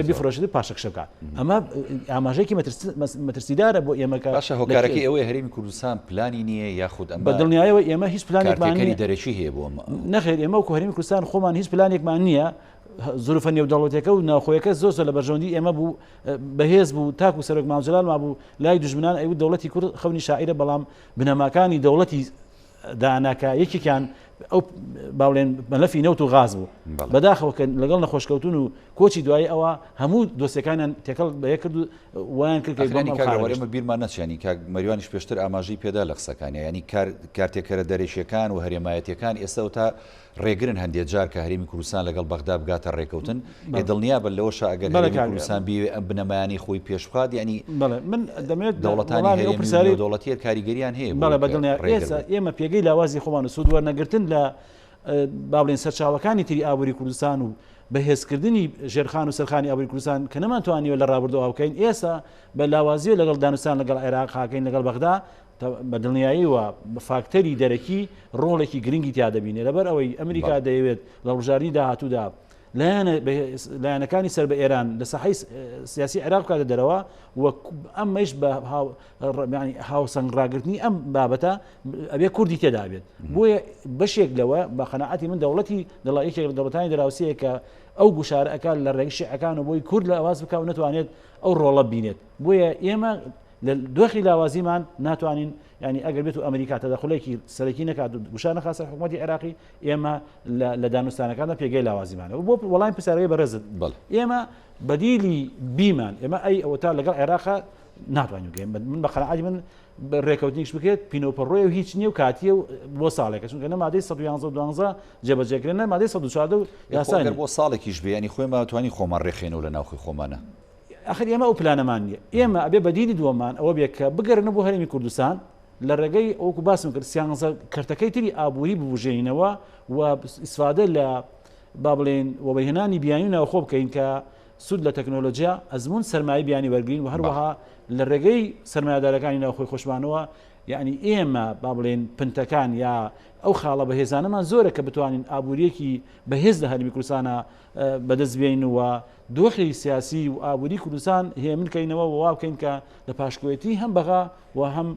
بیفرۆشت پاشەکشە بکات ئەمە ئاماژەیەکی مەترسیدارە بۆ ئێمە باشە هۆکارەکەی ئەوەی هەرێمی کوردستان پلانی نییە یاخود ئەمە بە دڵنیایەوە ئێمە هیچ پلانێکمان دەرەکی هەیە بۆ نەخێر ئێمە و هەرێمی کوردستان خۆمان هیچ پلانێکمان نییە زروفە نێودەوڵەتەکە و ناوخۆیەکە زۆر لە بەرژەوەندی ئێمە بوو بەهێز بوو تاکو سەرۆک ماوجلال مابوو لای دوژمنان ئەوە دەوڵەتی کورد خەونی شاعرە بەڵام بنەماکانی دەوڵەتی داناکە یەکێکیان ئەو باڵێن مەلەفی نەوت و غاز بوو بەداخەوە کە لەگەڵ نەخۆشکەوتون و کۆچی دوایی ئەوە هەموو دۆسیەکانیان تێکەڵ بەیەک کرد و وایان کردکەوەمە بیرمان نەچێنی کاک مەریوانیش پێشتر ئاماژەی پێدا لە قسەکانی ینی کارتێکەرە دەرێشیەکان و هەرێمایەتیەکان ئێستا تا ڕێگرن هەندێک جار کە هەرێمی کوردستان لەگەڵ بەغدا بگاتە ڕێکەوتن دڵنیا بە لەوەش ئەگەر هەرێمی کوردستان بیوێ ئەم بنەمایانی خۆی پێش بخات ینی من دەمێت دەوڵەتانی هەرێمی دەوڵەتیە کاریگەریان هەیە بەڵێ بە دڵنیا ئێمە پێگەی لاوازی خۆمان و سوود وەرنەگرتن لە باڵێن سەرچاوەکانی تری ئابووری کوردستان و بەهێزکردنی ژێرخان و سەرخانی ئابووری کوردستان کە نەمانتوانیوە لە ڕابردووە بکەین ئێستا بە لاوازیە لەگەڵ دانوستان لەگەڵ عێراق هاکەین لەگەڵ بەغدا بە دڵنیاییەوە بە فاکتەری دەرەکی ڕۆڵێکی گرنگی تیا دەبینێ لەبەر ئەوەی ئەمریکا دەیەوێت لە ڕژاری داهاتوودا لایەنەکانی سەر بە ئێران لە ساحەی سیاسی عێراق بکاتە دەرەوە و ئەمەش بە هاوسەنگڕاگرتنی ئەم بابەتە ئەبێ کوردی تێدا بێت بۆیە بەشێک لەوە بە قەناعەتی من دەوڵەتی دەڵایەکێک لە دەوڵەتانی دراوسەیە کە ئەو گوشارە ئەکات لە ڕێگەی شیعەکان و بۆی کورد لە ئاواز بکات و نەتوانێت ئەو ڕۆڵە بینێت بۆیە ئێمە لە دۆخی لاوازیمان ناتوانین ینی ئەگەر بێت و ئەمریکا تەدەخڵێکی سەرەکی نەکات و گوشار نەخات سەر حکوومەتی عێراقی ئێمە لە دانوستانەکاندا پێگەی لاوازیمانە بۆ وەڵامی پرسیارەکەی بەڕێزت ئێمە بەدیلی بیمان ئێمە ئەوە تا لەگەڵ عێراقا ناتوانین بگەین من بە قەناعەتی من ڕێکەوتنیش بکرێت پینۆپەڕۆی و هیچ نییە و کاتیە و بۆ ساڵێکە چونکە نە مادەی 112 جێبەجێکردن نە مادەی 114 یاسای بۆ ساڵێکیش بێ ینی خۆیمان توانی خۆمان ڕێخێنەوە لە ناوخی خۆمانە ئەخر ئێمە ئەو پلانەمان نیە ئێمە ئەبێ بەدیلی دووەمان ئەوە بێت کە بگەڕنە بۆ هەرێمی کوردستان لە ڕێگەی ئەوکو باسم کرد سیانزە کەرتەکەی تری ئابووری ببژێنینەوە و ئیسفادە لە با بڵێن وەبەرهێنانی بیانی ناوخۆ بکەین کە سوود لە تەکنۆلۆژیا ئەزمون سەرمایی بیانی وەرگین و هەروەها لە ڕێگەی سەرمایه‌دارەکانی ناوخۆی خۆشمانەوە یعنی ئێمە با بڵێن پنتەکان یا ئەو خاڵە بەهێزانەمان زۆرە کە بتوانین ئابوووریەکی بەهێز لە هەرمی کوردستانە بەدەست بێنەوە دۆخی سیاسی و ئابووری کوردستان هێمنکەینەوە و وا بکەین کە لە پاشکوێتی هەم بەغا و هەم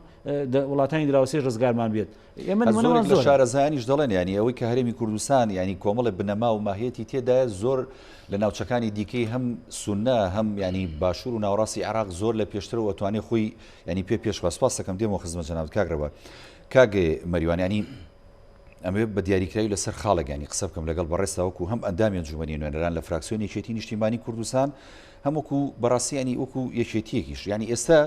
وڵاتانی دراوسی ڕزگارمان بێت ئێمە لە شارەزایانیش دەڵێن ینی ئەوەی کە هەرێمی کوردستان ینی کۆمەڵی بنەما و ماهیەتی تێدایە زۆر لە ناوچەکانی دیکەی هەم سونە هەم ینی باشوور و ناوەڕاستی عێراق زۆر لە پێشتر و ئەتوانێت خۆی ینی پێشپاس دەکەم دێمەوە خزمەت جەناب کاکڕەوە کاگێ مەریوانیانی ئەمێ بە دیاریکراوی لەسەر خاڵەکانی قسە بکەم لەگەڵ بەڕێستاوەکو هەم ئەندامی ئەنجومەنی نوێنەران لە فراکسیۆن یەکێتی نیشتیمانی کوردستان هەمووکو بەڕاستیانی وەکو یەکێتیەکیش ینی ئێستا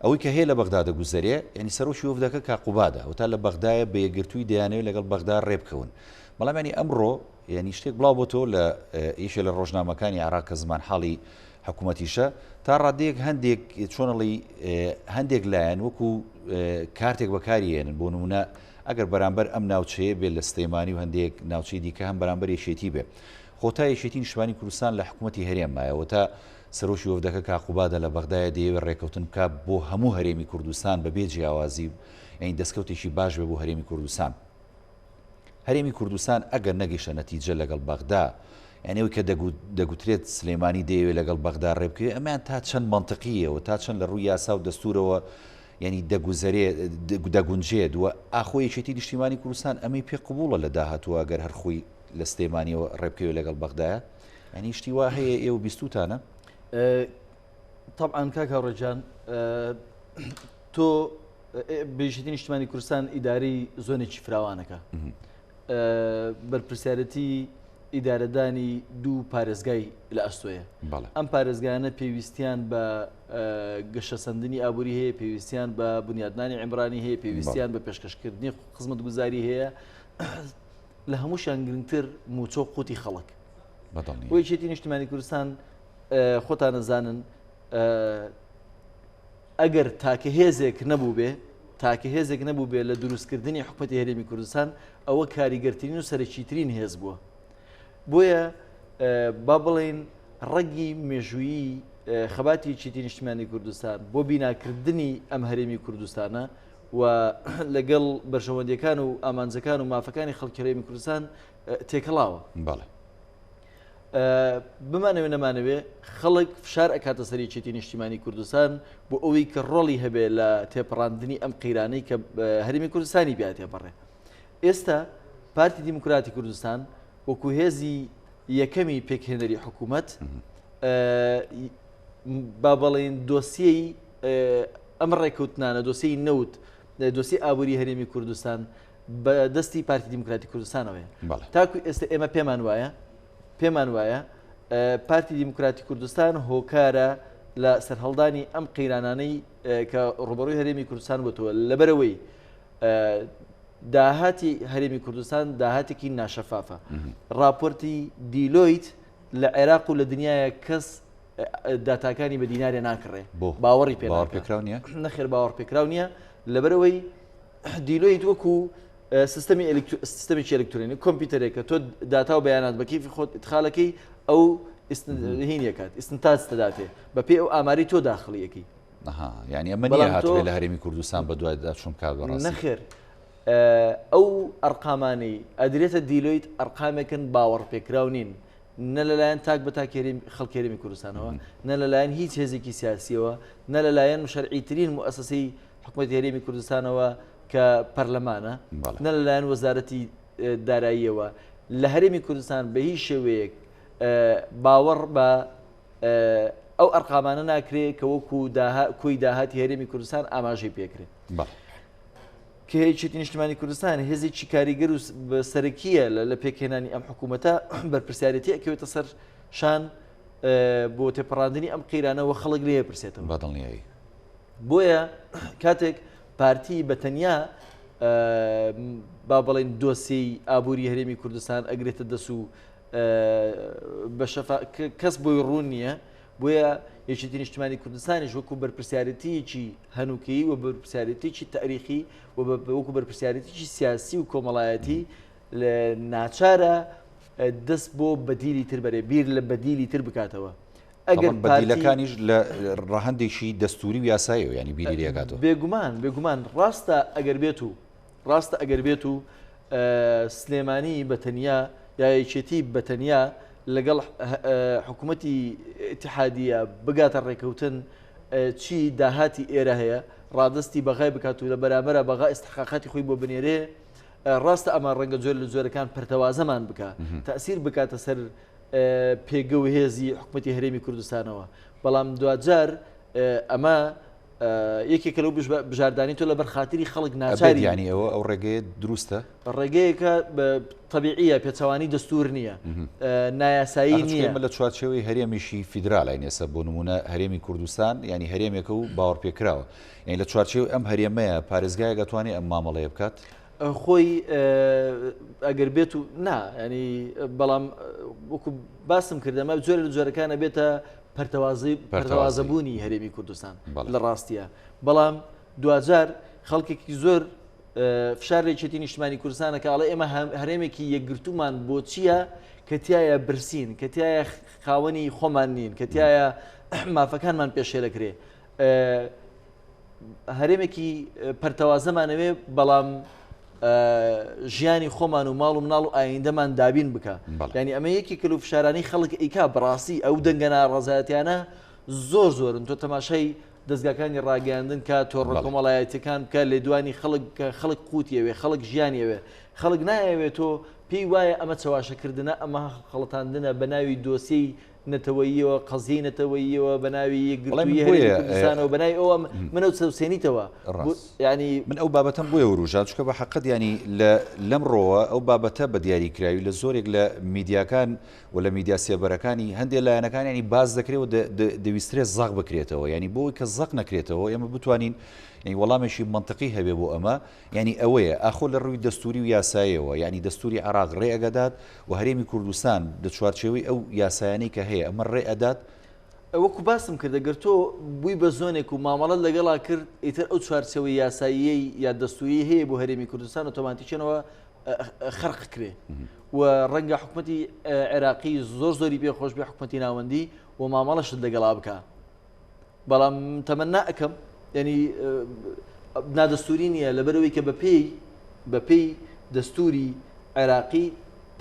ئەوەی کە هەیە لە بەغدا دەگوزارێ ینی سەرۆکی وەفدەکە کاقوبادە و تا لە بەغدایە بە یەکگرتووی دەیانەوێت لەگەڵ بەغدا ڕێبکەون بەڵام ینی ئەمڕۆ ینی شتێک بڵاو بۆ تۆ لە یەکێ لە ڕۆژنامەکانی عێراق کە زمان حاڵی حکوومەتیشە تا ڕادەیەک هەندێک چۆنەڵی هەندێک لایەن وەکو کارتێک بەکارهێنن بۆ نمونە ئەگەر بەرامبەر ئەم ناوچەیە بێت لە سلەیمانی و هەندێک ناوچەی دیکە هەم بەرامبەر یەکێتی بێ خۆتا یەکێتی نیشتیمانی کوردستان لە حکوومەتی هەرێمایەوە تا سەرۆکی وەفدەکە کاقوبادە لە بەغدایە دەیەوێت ڕێکەوتن بکات بۆ هەموو هەرێمی کوردستان بەبێ جیاوازی یعنی دەستکەوتێکی باش بێ بۆ هەرێمی کوردستان هەرێمی کوردستان ئەگەر نەگەیشتە نەتیجە لەگەڵ بەغدا یعنی ئەوەی کە دەگوترێت سلەیمانی دەیەوێت لەگەڵ بەغدا ڕێبکەوێت ئەمان تا چەند منطقیەوە تا چەند لە ڕووی یاسا و دەستورەوە ینی دەگونجێت و ئاخۆی یەکێتی نیشتیمانی کوردستان ئەمەی پێ قبوڵە لە داهاتووە ئەگەر هەرخۆی لە سلەیمانیەوە ڕێبکەوێت لەگەڵ بەغدایە ینی شتی وا هەیە ئێوە بیستوتانە طبعا کاک هاوڕێجان تۆ بەیەکێتی نیشتیمانی کوردستان ئیداری زۆنێکی فراوانەکە بەرپرسیارەتی ئیدارەدانی دوو پارێزگای لە ئەستۆیە ئەم پارێزگانە پێویستیان بە گەشەسەندنی ئابووری هەیە پێویستیان بە بنیادنانی عیمرانی هەیە پێویستیان بە پێشکەشکردنی خزمەتگوزاری هەیە لە هەمووشیان گرنگتر موچۆ قوتی خەڵک بۆی چێتی نیشتیمانی کوردستان خۆتان نەزانن ئەگەر تاکە هێزێک نەبوو بێ لە دروستکردنی حکومەتی هەرێمی کوردستان ئەوە کاریگەرترین و سەرەکیترین هێز بووە بۆیە با بڵێن ڕەگی مێژوویی خەباتی چێتی نیشتیمانی کوردستان بۆ بیناکردنی ئەم هەرێمی کوردستانە و لەگەڵ بەرژەوەندیەکان و ئامانجەکان و مافەکانی خەڵکی هەرێمی کوردستان تێکەڵاوە بمانەوێ نەمانەوێ خەڵک فشار ئەکاتە سەری چێتی نیشتیمانی کوردستان بۆ ئەوەی کە ڕۆڵی هەبێ لە تێپەڕاندنی ئەم قەیرانەی کە هەرێمی کوردستانی بیا تێپەڕێ ئێستا پارتی دیموکراتی کوردستان وەکو هێزی یەکەمی پێکهێنەری حکوومەت با بەڵێن دۆسیەی ئەم ڕێکەوتنانە دۆسیی نەوت دۆسی ئابووری هەرێمی کوردستان بە دەستی پارتی دیموکراتی کوردستانەوەیە تاکو ئێستا ئێمە پێمان وایە پارتی دیموکراتی کوردستان هۆکارە لە سەرهەڵدانی ئەم قەیرانانەی کە ڕوبەڕووی هەرێمی کوردستان بۆتەوە لەبەرەوەی داهاتی هەرێمی کوردستان داهاتێکی ناشەفافە راپۆرتی دیلۆیت لە عێراق و لە دنیاە کەس داتاکانی بە دینارێ ناکڕێ باوەڕی پێکراو نیە نەخێر باوەڕ پێکراو نییە لەبەرەوەی دیلۆیت وەکو سیستەمێکی ئەلکترۆنی کۆمپیوتەرێکە تۆ داتا و بەیانات بە کیفی خۆت ئیدخالەکەی ئەو هینیەکات ئیستنتاج دەداتێ بە پێ ئەو ئاماری تۆ داخڵیەکەی یعنی ئەمە نیە هاتووێت لە هەرێمی کوردستان بە دوای داچوون کات بەڕاستی نەخێر ئەو ئەرقامانەی ئەدرێتە دیلۆیت ئەرقامێکن باوەڕ پێکراو نین نە لەلایەن تاک بە تاکێری خەڵکی هەرێمی کوردستانەوە نە لەلایەن هیچ هێزێکی سیاسیەوە نە لەلایەن شەرعیترین موسسەی حکومەتی هەرێمی کوردستانەوە کە پەرلەمانە نە لەلایەن وەزارەتی داراییەوە لە هەرێمی کوردستان بە هیچ شێوەیەک باوەڕ بە ئەو ئەرقامانە ناکرێت کە وەکو کۆی داهاتی هەرێمی کوردستان ئاماژەی پێکرێت کە هەیەکی نیشتیمانی کوردستان هێزێکی کاریگەر و سەرەکیە لە پێکهێنانی ئەم حکوومەتە بەرپرسیارەتی ئەکەوێتە سەر شان بۆ تێپەڕاندنی ئەم قەیرانەوە خەڵک لێ پرسێتەوە بەدڵنیایی بۆیە کاتێک پارتی بەتەنیا با بڵێن دۆسی ئابووری هەرێمی کوردستان ئەگرێتە دەست و کەس بۆی ڕوون نییە بۆیە یەکێتی نیشتیمانی کوردستانیش وەکو بەرپرسیارەتیەکی هەنووکەیی و بەرپرسیارەتیی تاریخی و وەکو بەرپرسیارەتیی سیاسی و کۆمەڵایەتی ناچارە دەست بۆ بەدیلی تر بەرێ بیر لە بەدیلی تر بکاتەوە ئەگەر بەدیلەکانیش لە ڕەهەندێکی دەستوری و یاساییەوە ینی بیری لێکاتەوە بێگومان ڕاستە ئەگەر بێت و سلێمانی بەتەنیا یا یەکێتی بەتەنیا لەگەڵ حکوومەتی ئیتیحادیە بگاتە ڕێکەوتن چی داهاتی ئێرە هەیە ڕادستی بەغای بکات و لە بەرامبەرە بەغا ئستحقاقاتی خۆی بۆ بنێرێ ڕاستە ئەمە ڕەنگە جۆر لە جۆرەکان پەرتەوازەمان بکە تەسیر بکاتە سەر پێگە و هێزی حکوومەتی هەرێمی کوردستانەوە بەڵام دوجار ئەمە یەکێکە لەو بژاردانی تۆ لە بەرخاتری خەڵک ناچاری ینی ئەو ڕێگەیە دروستە ڕێگەیەکە طبیعیە پێچەوانی دەستور نییە نایاسایی نییە لە چوارچێوەی هەرێمیشی فیدرالای نێسە بۆ نمونە هەرێمی کوردستان ینی هەرێمێکە و باوەڕ پێکراوە یعنی لە چوارچێو ئەم هەرێمەیە پارێزگایە دەتوانێت ئەم مامەڵەیە بکات خۆی ئەگەر بێت و ینی بەڵام وەکو باسم کردەمە جۆر لە جۆرەکانە بێتە پەرتەوازەبوونی هەرێمی کوردستان لە ڕاستیە بەڵام دوجار خەڵکێکی زۆر فشارێکێتی نیشتیمانی کوردستانە کە ئاڵێ ئێمە هەرێمێکی یەکگرتومان بۆ چییە کە تایە برسین کە تایە خاوەنی خۆمان نین کە تایە مافەکانمان پێشێلەکرێ هەرێمێکی پەرتەوازەمانەوێ بەڵام ژیانی خۆمان و ماڵ و مناڵ و ئایندەمان دابین بکە ینی ئەمە یەکی کەلو فشارانی خەڵک ئیکا بەڕاستی ئەو دەنگەنا ڕزایەتیانە زۆرن تۆ تەماشای دەستگاکانی ڕاگەاندن کە تۆڕە کۆمەڵایەتەکان بکە لێ دوانی خەڵک قوتیەوێ خەڵک ژیانیەوێ خەڵک نایەوێتەوە پێی وایە ئەمە چاواشەکردنە ئەمە خەڵەتاندنە بە ناوی دۆسیی نەتەوەییەوە قەزیی نەتەوەییەوە بە ناوی یەکگرتوویەکردستانەوە بە ناوی ئەوە منە چەوسێنیتەوە ینی من ئەو بابەتەم بۆیە وروژات چکە بە حەقت ینی لەمڕۆوە ئەو بابەتە بە دیاریکراوی لە زۆرێک لە میدیاکان و لە میدیا سێبەرەکانی هەندێک لایەنەکان ینی باز دەکرێت و دەویسترێت زەق بکرێتەوە ینی بۆی کە زەق نەکرێتەوە ئێمە بتوانین ینی وەڵامێکی منطقی هەبێ بۆ ئەمە ینی ئەوەیە ئاخۆ لە ڕووی دەستوری و یاسایەوە ینی دەستوری عراق ڕێئەگەدات و هەرێمی کوردستان لە چوارچێوەی ئەو یاسایانەی کە هەیە ئەمە ڕێئەدات وەکو باسم کرد ئەگەر تۆ بووی بە زۆنێک و مامەڵەت لەگەڵا کرد ئیتر ئەو چوارچەوەی یاساییەی یا دەستوری هەیە بۆ هەرێمی کوردستان و تۆمانتیچێنەوە خەرق کرێ و ڕەنگە حکوومەتی عێراقی زۆری پێخۆش بێ حکوومەتی ناوەندی و مامەڵەشت لەگەڵا بکە بەڵام تەمەنا ئەەکەم ینی نادەستوری نییە لەبەرەوەی کە بەپێی دەستوری عێراقی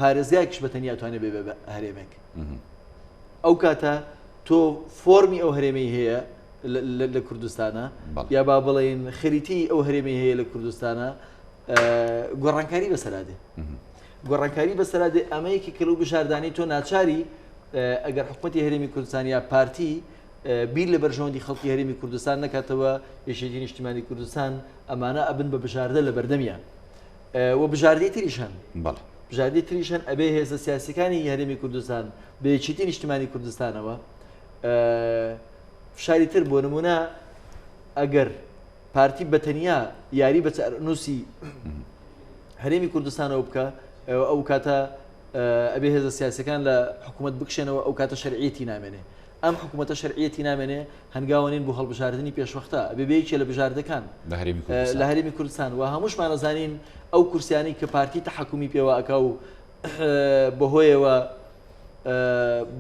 پارێزگایکش بەتەنیا توانێت بێ بە هەرێمێک ئەو کاتە تۆ فۆرمی ئەو هەرێمەی هەیە لە کوردستانە یا با بڵێن خەریتی ئەو هەرێمەی هەیە لە کوردستانە گۆڕانکاری بەسەرادێ گۆڕانکاری بەسەرادێ ئەمەیەکی کە لەو بژاردانی تۆ ناچاری ئەگەر حکوومەتی هەرێمی کوردستان یا پارتی بیر لە بەرژەوەندی خەڵکی هەرێمی کوردستان نکاتەوە یەکێتی نیشتیمانی کوردستان ئەمانە ئەبن بە بژاردە لە بەردەمیان و بژاردەی تریشان بژاردەی تریشان ئەبێ هێزە سیاسیەکانی هەرێمی کوردستان بە یەکێتی نیشتیمانی کوردستانەوە فشاری تر بۆ نمونە ئەگەر پارتی بەتەنیا یاری بە نووسی هەرێمی کوردستانەوە بکە ئەو کاتە ئەبێ هێزە سیاسەکان لە حکوومەت بکشێنەوە ئەو کاتە شەرعیەتی نامێنێ ئەم حکوومەتە شەرعیەتی نامێنێ هەنگاوانین بۆ هەڵبژاردننی پێشوەختە بێبەیەکێ لە بژاردەکان لە هەرێمی کوردستان و هەمووشمان نەزانین ئەو کورسیانی کە پارتی تەحکومی پێوە ئەکا و بەهۆیەوە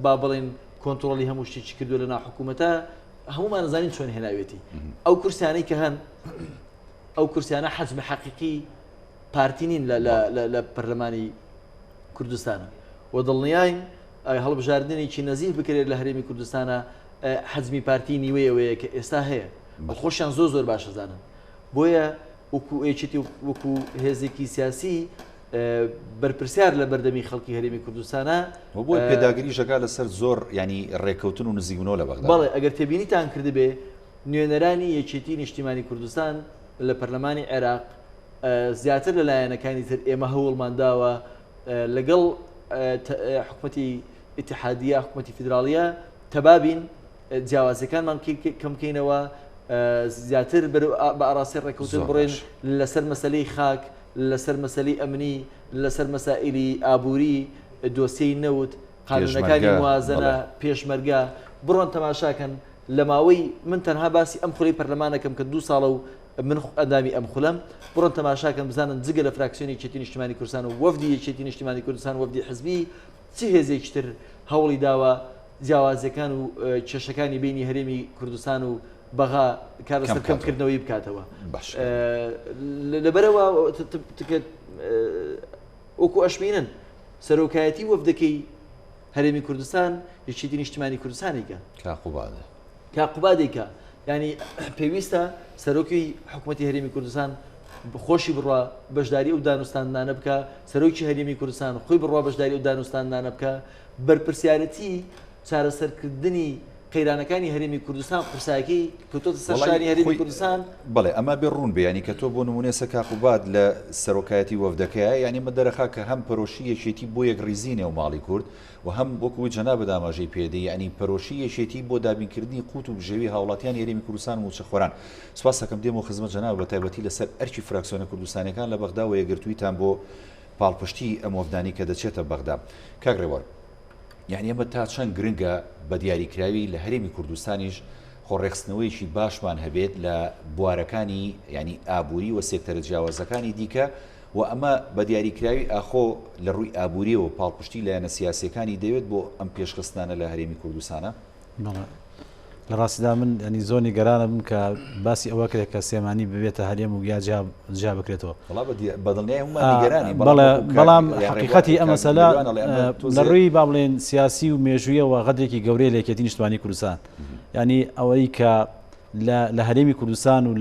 با بڵێن کۆنتترۆلی هەموو شتێکی کردو لە ناحکوومەتە هەمومان نەزانین چۆن هێناوێتی ئەو کورسیانەی کە هەن ئەو کورسیانە حەزمی حەقیقی پارتی نین لە پەرلەمانی کوردستانە و دڵنیاین هەڵبژاردنێکی نەزیف بکرێت لە هەرێمی کوردستانە حەزمی پارتی نیوەیەوەیە کە ئێستا هەیە خۆشیان زۆر باشەزانن بۆیە وەکو ئێچێتی وەکو هێزێکی سیاسی بەرپرسیار لە بەردەمی خەڵکی هەرێمی کوردستانە بۆی پێداگیری ژەکا لەسەر زۆر ینی ڕێکەوتن و نزیکبوونەوە لە بەغدا بەڵێ ئەگەر تێبینیتان کردبێ نوێنەرانی یەکێتی نیشتیمانی کوردستان لە پەرلەمانی عێراق زیاتر لە لایەنەکانی تر ئێمە هەوڵمان داوە لەگەڵ حکوومەتی اتحادیە حکوومەتی فیدراالیە تەبابین جیاوازەکانمان کەم بکەینەوە زیاتر بە ئاراسی ڕێکەوتن بڕێن لەسەر مەسەلەی خاک لەسەر مەسەلەی ئەمنی لەسەر مەسائلی ئابووری دۆسیەی نەوت قانونەکانی موازنە پێشمەرگە بڕۆن تەماشاکەن لە ماوەی من تەنها باسی ئەم خوڵی پەرلەمانەکەم کە 2 ساڵە و من ئەندامی ئەم خولەم بڕۆن تەماشاکەن بزانن جگە لە فراکسیۆنی یەکێتی نیشتیمانی کوردستان و وەفدی یەکێتی نیشتیمانی کوردستان وەفدی حزبی چی هێزێکی تر هەوڵی داوە جیاوازەکان و کێشەکانی بینی هەرێمی کوردستان و بەغا کارەسەر کەمکردنەوەی بکاتەوە لەبەرەوە وەکو ئەشبینن سەرۆکایەتی وەفدەکەی هەرێمی کوردستان یەکێتی نیشتیمانی کوردستانێکە کاقوبادێکە ینی پێویستە سەرۆکی حکوومەتی هەرێمی کوردستان خۆشی بڕوا بەشداری ئەو دانوستاندانە بکە سەرۆکی هەرێمی کوردستان خۆی بڕوا بەشداری ئەو دانوستاندانە بکە بەرپرسیارەتی چارەسەرکردنی قەیرانەکانی هەرێمی کوردستان قورساکی کەوتۆتە سەر شاری هەرێمی کوردستان بەڵێ ئەمە بێ ڕوون بێ ینی کە تۆ بۆ نمونێ سەکاقوباد لە سەرۆکایەتی وەفدەکەیە ینی مە دەرەخا کە هەم پەرۆشی یەکێتی بۆ یەک ریزینێ و ماڵی کورد و هەم وەکوی جەنابە داماژەی پێدەی ینی پەرۆشی یەکێتی بۆ دابینکردنی قوت و بژێوی هاوڵاتیان هەرێمی کوردستان و موچەخۆران سوپاس دەکەم دێمەوە خزمەت جەناب بە تایبەتی لەسەر ئەرکی فراکسیۆنە کوردستانیەکان لە بەغدا و یەکگرتوویتان بۆ پاڵپشتی ئەم وەفدانی کە دەچێتە بەغدا کاگڕێوەر یعنی ئەمە تا چەند گرنگە بە دیاریکراوی لە هەرێمی کوردستانیش خۆڕێخستنەوەیشی باشمان هەبێت لە بوارەکانی ینی ئابووری و سێکتەرە جیاوازەکانی دیکە و ئەمە بە دیاریکراوی ئاخۆ لە ڕووی ئابووریەوە پاڵپشتی لایەنە سیاسیەکانی دەوێت بۆ ئەم پێشخستانە لە هەرێمی کوردستانە لە ڕاستیدا من ینی زۆنی گەرانە بم کە باسی ئەوە کرێت کە سێمانی ببێتە هەرێم و جا بکرێتەوە بەڵام حقیقەتی ئەم مەسەلە لە ڕووی با بڵێن سیاسی و مێژوویەوە غەدێکی گەورەی لە یەکێتی نیشتیمانی کوردستان ینی ئەوەی کە لە هەرێمی کوردستان و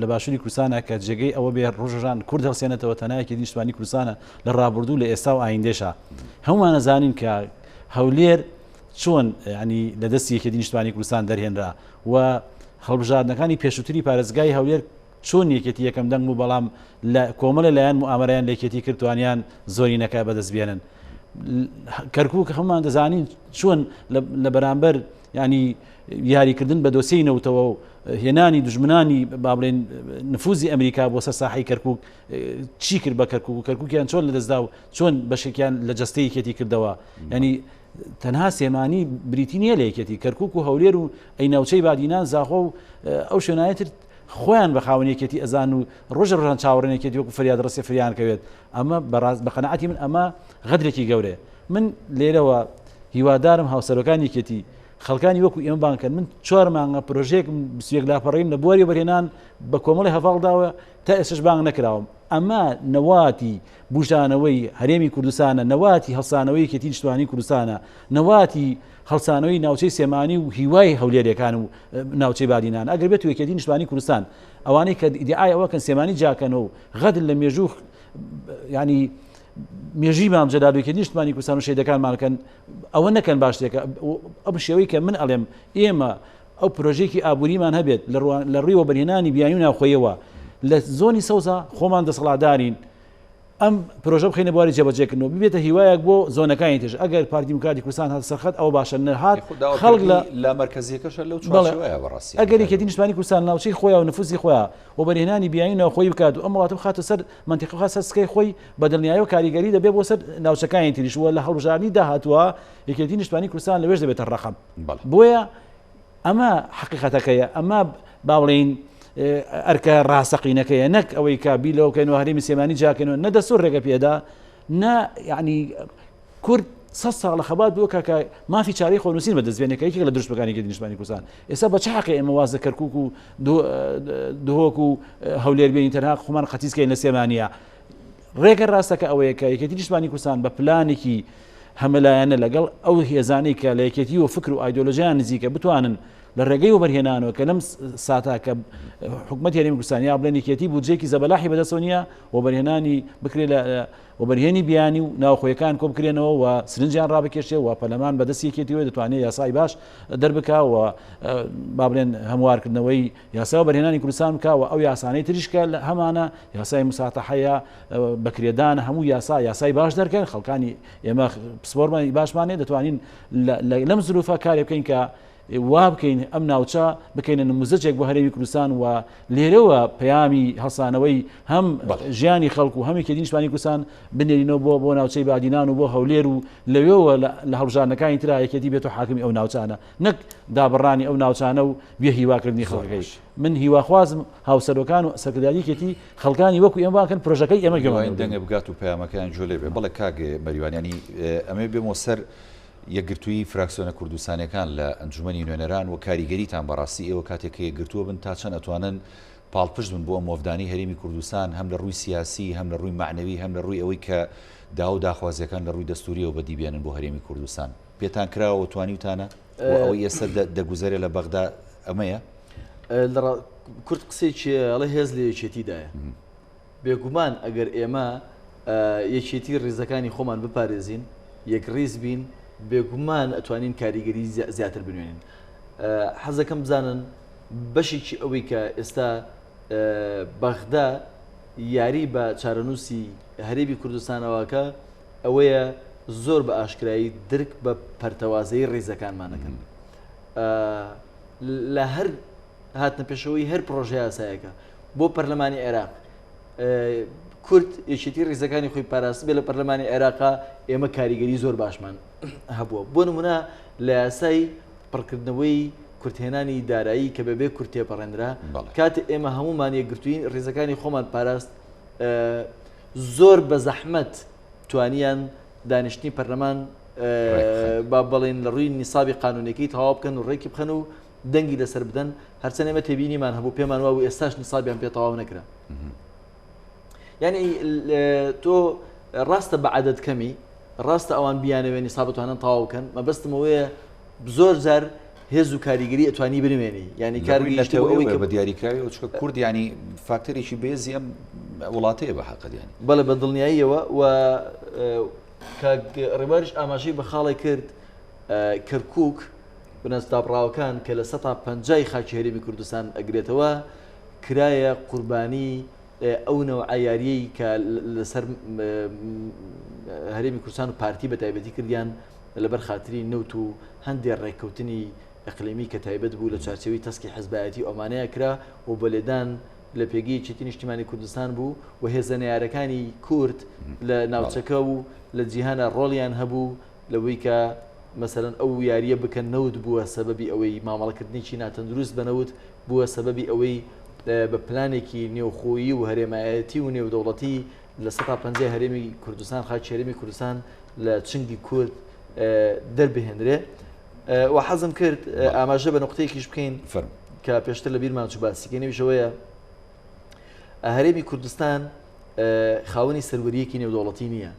لە باشووری کوردستانە کە جێگەی ئەوە بێ ڕۆژژان کورد هەڵسێنێتەوە تەنایەکی نیشتوانی کوردستانە لە ڕابردوو لە ئێستا و ئایندێشە هەمومان نەزانین کە هەولێر چۆن ینی لە دەستی یەکێتی نیشتوانی کوردستان دەرهێنرا و هەڵبژاردنەکانی پێشووتری پارێزگای هەولێر چۆن یەکێتی یەکەم دەنگ و بەڵام لە کۆمەڵە لایەن ئامەرەیان لە یەکێتی کردوانیان زۆری نەکە بەدەست بێنن کەرکووک هەمومان دەزانین چۆن لە بەرامبەر ینی یاریکردن بە دۆسیی نەوتەوە و هێنانی دژمنانی با بڵێن نفوزی ئەمریکا بۆ سەر ساحەی کەرکووک چی کرد بە کەرکووک و کەرکووکیان چۆن لەدەستدا و چۆن بەشێکیان لە جەستەی یەکێتی کردەوە ینی تەنها سێمانی بریتی نییە لە یەکێتی کەرکووک و هەولێر و ئەی ناوچەی بادینان زاخۆ و ئەو شوێنایەتر خۆیان بە خاوەنێکێتی ئەزان و ڕۆژان چاوەڕێنێکێتی وەکو فریاد ڕستی فریان کەوێت ئەمە بە قەنەعەتی من ئەمە غەدرێکی گەورەیە من لێرەوە هیوادارم هاوسەرەکان یەکێتی خەڵکانی وەکو ئێمە بانکەن من 4 مانگە پرۆژێک سوێک لاپەڕیم لە بواری بەرهێنان بە کۆمەڵی هەڤاڵداوە تا ئێستش بانگ نەکراوم ئەمە نەواتی بژانەوەی هەرێمی کوردستانە نەواتی هەڵسانەوەی یەکێتی نیشتوانی کوردستانە نەواتی هەڵسانەوەی ناوچەی سێمانی و هیوای هەولێرەکان و ناوچەی بادینان ئەگەر بێت و یەکێتی نیشتوانی کوردستان ئەوانەی کە ئیدعای ئەوەکەن سێمانی جاکەنەوە و غەدر لە مێژوو ینی مێژی مام جەلالویەکە نیشتمانی کوردستان و شێدەکانمانکەن ئەوە نەکەن باشێکە ئەو شێوەی کە من ئەڵێم ئێمە ئەو پرۆژێکی ئابووریمان هەبێت لە ڕێوە بەرهێنانی بیانی و ناوخۆیەوە لە زۆنی سەوزە خۆمان دەسەڵاتدارین ئەم پرۆژە بخینە بواری جێبەجێکردنەوە ببێتە هیوایەک بۆ زۆنەکانی تێژ ئەگەر پارتی دیموکراتی کوردستان هات سەرخەت ئەوە باشە نەهات خەڵک لە مەرکەزیەکەش لەو چوارچێوەیە بەڕاستی ئەگەر یەکێتی نیشتمانی کوردستان ناوچەی خۆیان و نفوزی خۆیان و بەرهێنانی بیانی و ناوخۆیی بکات و ئەم وڵاتە بخاتە سەر منتیقە خاصە سکەی خۆی بە دڵنیایی و کاریگەری دەبێت بۆ سەر ناوچەکانی تریش وە لە هەڵبژاردننی داهاتووە یەکێتی نیشتمانی کوردستان لەوێش دەبێتە ڕەقەم بۆیە ئەمە حقیقەتەکەیە ئەمە با بڵێن ئەرکە ڕاستەقینەکەیە نەک ئەوەی کا بیلەوەکەنەوە هەرێمی سێمانی جاکەنەوە نە دەسوور ڕێگە پێدا نە یعنی کورد 100 ساڵ لە خەبات بووە کە مافی چارەی خۆنووسین بەدەستبێنێکەیەکی لە دروستبەکانی نیشتمانی کوردستان ئێستا بە چ حەقی ئێمە واز لە کەرکووک و دهۆک و هەولێر بێنین تەنها خۆمان خەتیسکەین لە سێمانیە ڕێگە ڕاستەکە ئەوەیە کە یەکێتی نیشتمانی کوردستان بە پلانێکی هەمەلایەنە لەگەڵ ئەو هێزانەی کە لە یەکێتی و فکر و ئایدۆلۆژیان نزیکە بتوانن لە ڕێگەی و بەرهێنانەوە کە لەم ساتا کە حکوومەتی هەرێمی کوردستان یا بڵێن یەکێتی بودجێکی زەبەلاحی بەدەستەوە نییە و بەرهێنانی بکرێت لە وبەرهێنی بیانی و ناوخۆیەکان کۆ بکرێنەوە و سرنجیان ڕابکێشێ و پەرلەمان بەدەست یەکێتیەوە دەتوانێت یاسای باش دەربکا و با بڵێن هەموارکردنەوەی یاسا و بەرهێنانی کوردستان بکە و ئەو یاسانەی تریشکە هەمانە یاسای مساتەحەیە بەکرێدان هەموو یاسای باش دەرکەن خەڵکانی ئێمە پسپۆرمانی باشمانێ دەتوانین لەم زروفە کارێ بکەین کە وا بکەین ئەم ناوچە بکەینە نموزەجێک بۆ هەرێمی کوردستان و لێرەوە پەیامی هەڵسانەوەی هەم ژیانی خەڵکو و هەم یەکێتی نیشتمانی کوردستان بنێرینەوە بۆ ناوچەی بادینان و بۆ هەولێر و لەوێەوە لە هەڵبژاردنەکانی ترا یەکێتی بێت و حاکمی ئەو ناوچانە نەک دابڕانی ئەو ناوچانە و بێ هیواکردنی خەڵکەکەی من هیواخوازم هاوسەرۆکان و سەرکرداریەتی خەڵکانی وەکو ئێمە باکەن پرۆژەکەی ئێمە گەوان دەنگە بگات و پەیامەکان جۆلێ بێ بەڵێ کاگێ مەریوانیانی ئەمێ بێمەوە سەر یەکگرتووی فراکسیۆنە کوردستانەکان لە ئەنجومەنی نوێنەران و کاریگەریتان بەڕاستی ئێوە کاتێک یەکگرتووە بن تا چەند ئەتوانن پاڵپشت بن بۆ مۆڤدانی هەرێمی کوردستان هەم لە ڕووی سیاسی هەم لە ڕووی معنەوی هەم لە ڕووی ئەوەی کە دا و داخوازیەکان لە ڕووی دەستوریەوە بەدیبێنن بۆ هەرێمی کوردستان پێتان کراوە توانیوتانە ئەوەی ئێستا دەگوزارێت لە بەغدا ئەمەیە کورد قسێکی ئەڵێ هێز لە یەکێتیدایە بێگومان ئەگەر ئێمە یەکێتی ڕێزەکانی خۆمان بپارێزین یەک ڕێز بین بێگومان ئەتوانین کاریگەری زیاتر بنوێنین حەزەکەم بزانن بەشێکی ئەوەی کە ئێستا بەغدا یاری بە چارەنووسی هەرێمی کوردستانەوەکە ئەوەیە زۆر بە ئاشکرایی درک بە پەرتەوازەی ڕێزەکانمانەکەن لە هەر هاتنە پێشەوەی هەر پرۆژه یاسایەکە بۆ پەرلەمانی عێراق کورد یەکێتی ڕێزەکانی خۆی پاراست بێ لە پەرلەمانی عێراقا ئێمە کاریگەری زۆر باشمان هەبووە بۆ نمونە لە یاسای پڕکردنەوەی کورتهێنانی دارایی کە بەبێ کورت تێپەڕێنرا کاتێ ئێمە هەمومان یەکگرتووین ڕێزەکانی خۆمان پاراست زۆر بە زەحمەت توانیان دانیشتنی پەرلەمان با بڵێن لە ڕووی نیسابی قانونێکی تەواو بکەن و ڕێکی بخەن و دەنگی لەسەر بدەن هەرچەند ئێمە تێبینیمان هەبوو پێمان وا و ئێستاش نیسابیان پێ تەواو نەکرا یعنی تۆ ڕاستە بە عەدەد کەمی ڕاستە ئەوان بیانەوێ نیساب بتوانن تەواو بکەن مەبەستم ئەوەیە زۆر جار هێز و کاریگەری ئەتوانی بنمێنی ینی کارگەشتی ئەوەی بە دیاریکراوی و چکە کورد ینی فاکتەرێکی بێزی ئەم وڵاتەیە بە حەقەت ینی بەڵێ بە دڵنیاییەوە و ڕێباریش ئاماژەی بە خاڵی کرد کەرکووک بنەستاپڕاوەکان کە لە 150 خاکی هەرێمی کوردستان ئەگرێتەوە کرایە قوربانی ئەو نەوع یاریەی کە لەسەر هەرێمی کوردستان و پارتی بە تایبەتی کردیان لەبەر خاتری نەوت و هەندێک ڕێککەوتنی ئەقلیمی کە تایبەت بوو لە چارچەوەی تەسکی حەزبایەتی ئۆمانەیە کرا و بەلێدان لە پێگەی چێتی نیشتیمانی کوردستان بوو و هێزە نەیارەکانی کورد لە ناوچەکە و لە جیهانە ڕۆڵیان هەبوو لەوەی کە مەسەرەن ئەو یاریە بکەن نەوت بووە سەبەبی ئەوەی مامەڵەکردنیی ناتەندروست بنەوت بووە سەبەبی ئەوەی بە پلانێکی نێوخۆیی و هەرێمایەتی و نێودەوڵەتی لە 150 هەرێمی کوردستان خاکی هەرێمی کوردستان لە چنگی کورد دەربهێنرێ و حەزم کرد ئاماژە بە نقطەیەکیش بکەین کە پێشتر لە بیرمان چوو باسیکەنەویشەوەیە هەرێمی کوردستان خاوەنی سەروەریەکی نێودەوڵەتی نییە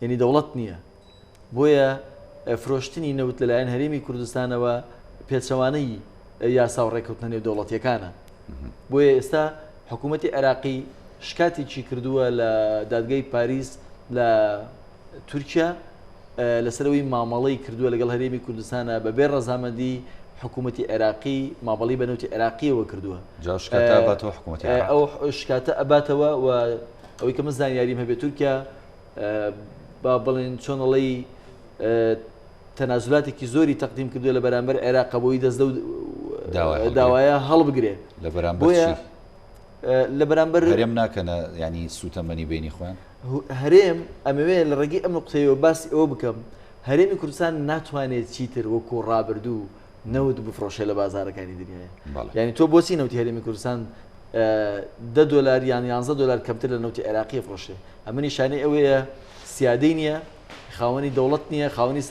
یعنی دەوڵەت نییە بۆیە فرۆشتنی نەوت لەلایەن هەرێمی کوردستانەوە پێچەوانەی یاسا و ڕێکەوتنە نێودەوڵەتیەکانە بۆیە ئێستا حکوومەتی عێراقی شکاتێکی کردووە لە دادگای پاریس لە تورکیا لەسەرەوەی مامەڵەی کردووە لەگەڵ هەرێمی کوردستانە بەبێ ڕەزامەندی حکوومەتی عێراقی مامەڵی بە نەوتی عێراقیەوە کردووە ئەو شکاتە ئەباتەوە و ئەوەی کە من زانیاریم هەبێت تورکیا با بڵێن چۆنەڵی تەنازولاتێکی زۆری تەقدیم کردووە لە بەرامبەر عێراق بۆی دەست داوایە هەڵبگرێ لە بەرامبەر هەرێم ناکەنە ینی سوتەمەنی بینی خۆیان هەرێم ئەمەوێ لە ڕێگەی ئەم نقطەیەوە باسی ئەوە بکەم هەرێمی کوردستان ناتوانێت چیتر وەکو ڕابردوو نەوت بفرۆشێ لە بازارەکانی دنیاە ینی تۆ بۆچی نەوتی هەرێمی کوردستان $10 یان $11 کەمتر لە نەوتی عێراقی فرۆشێ ئەمە نیشانەی ئەوەیە سیادەی نییە خاوەنی دەوڵەت نییە خاوەنی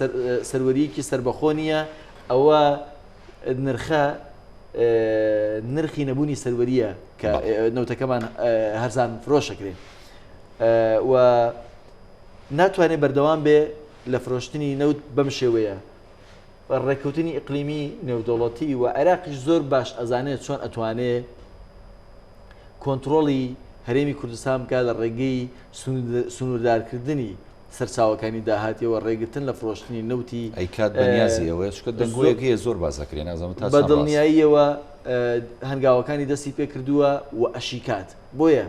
سەروەریەکی سربەخۆ نییە ئەوە نرخی نەبوونی سەروەریە کە نەوتەکەمان هەرزان فرۆشەکرێن و ناتوانێت بەردەوام بێ لە فرۆشتنی نەوت بەم شێوەیە ڕێککەوتنی ئیقلیمی نێودەوڵەتی و عێراقیش زۆر باش ئەزانێت چۆن ئەتوانێت کۆنتترۆڵی هەرێمی کوردستان بکات لە ڕێگەی سنووردارکردنی سەرچاوەکانی داهاتیەوە ڕێگرتن لە فرۆشتنی نەوتی ئەیکات بەنیازیەوە چکە دەنگۆیەکی زۆر بازەکرێن بە دڵنیاییەوە هەنگاوەکانی دەستی پێ کردووە و ئەشیکات بۆیە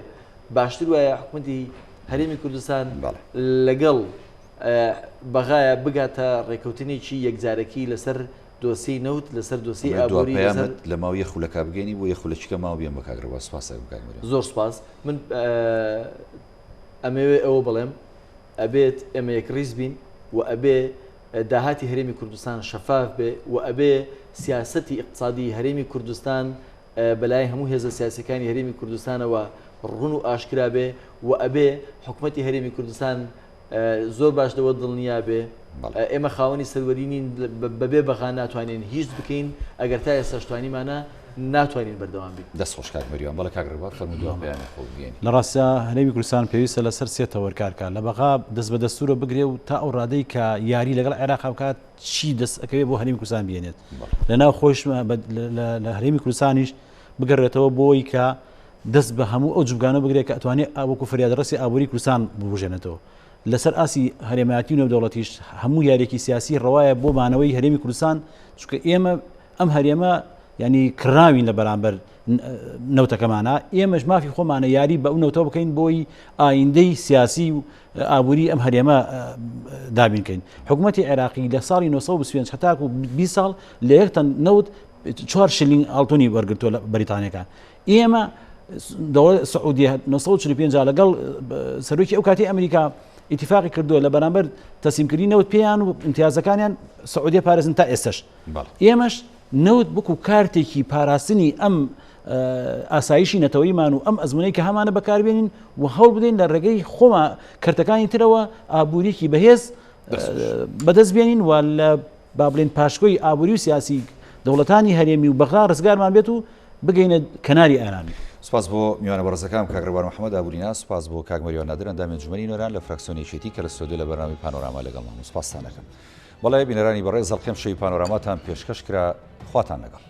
باشتر وایە حکوومەتی هەرێمی کوردستان لەگەڵ بەغایە بگاتە ڕێککەوتنێکی یەکجارەکی لەسەر دۆسی نەوت لەسەر دۆسی ئابووری لە ماوە یە خولەکە بگەنی بۆ یە خولەچکە ماوە بێن بەکارەوە سپاس زۆر سپاس من ئەمەوێ ئەوە بڵێم ئەبێت ئێمە یەک ڕیز بین و ئەبێ داهاتی هەرێمی کوردستان شەفاف بێ و ئەبێ سیاسەتی اقتصادی هەرێمی کوردستان بەلای هەموو هێزە سیاسەکانی هەرێمی کوردستانەوە ڕون و ئاشکرا بێ و ئەبێ حکوومەتی هەرێمی کوردستان زۆر باش دەوە دڵنیا بێ ئێمە خاوەنی سەروەرینین بەبێ بەغا ناتوانین هیچ بکەین ئەگەر تا ئێستا شتوانیمانە ناتوانین بەردەوام بین دەست خۆش کات مەریوان بەڵە کاگڕێبات فەرموودەوە بەیانی خۆگەین لە ڕاستە هەرێمی کوردستان پێویستە لەسەر سێتەوە کارکات لە بەغا دەست بە دەستورە بگرێ و تا ئەو ڕادەی کە یاری لەگەڵ عێراق بکات چی دەست ئەەکەوێت بۆ هەرێمی کوردستان بێنێت لەناو خۆش لە هەرێمی کوردستانیش بگەڕێتەوە بۆی کە دەست بە هەموو ئەو جوگانە بگرێت کە ئەتوانێت وەکو فریادڕستی ئابووری کوردستان ببژێنێتەوە لەسەر ئاسی هەرێمایەتی و نێودەوڵەتیش هەموو یاریێکی سیاسی ڕەوایە بۆ مانەوەی هەرێمی کوردستان چونکە ئێمە ئەم هەرێمە ینی کراوین لە بەرامبەر نەوتەکەمانە ئێمەش مافی خۆمانە یاری بە ئەو نەوتەوە بکەین بۆی ئایندەی سیاسی و ئابووری ئەم هەرێمە دابینکەین حکوومەتی عێراقی لە ساڵی 1920 هەتاکو 20 ساڵ لە یەکتەن نەوت 4 شلینگ ئاڵتۆنی وەرگرتووە لە بەریتانیەکان ئێمە دەوڵەت سعودی 1945 لەگەڵ سەرۆکی ئەو کاتی ئەمریکا ئیتیفاقی کردووە لە بەرامبەر تەسیمکردنی نەوت پێیان و امتیازەکانیان سعودی پارێزن تا ئێستش ئێمەش نەوت بکو کارتێکی پاراستنی ئەم ئاسایشی نەتەوەیمان و ئەم ئەزمونەی کە هەمانە بەکاربێنین و هەوڵ بدەین لە ڕێگەی خۆمە کەرتەکانی ترەوە ئابووریکی بەهێز بەدەست بێنین و لە با بڵێن پاشکۆی ئابووری و سیاسی دەوڵەتانی هەرێمی و بەغا ڕزگارمان بێت و بگەینە کەناری ئارامی. سپاس بۆ میوانە بەڕێزەکەم کاگڕێبار محەممەد ئابوورینا سپاس بۆ کاک مەریوان نادر ئەندامی ئەنجومەنی نۆران لە فراکسیۆنی یەکێتی کە لە ستۆدیۆ لە بەرنامی پانۆراما لەگەڵمان سپاسان دەکەم. بەڵێ بینەرانی بەڕێز زەڵقەم شەوی پانۆراماتان پێشکەش کرا خواتان لەگەڵ.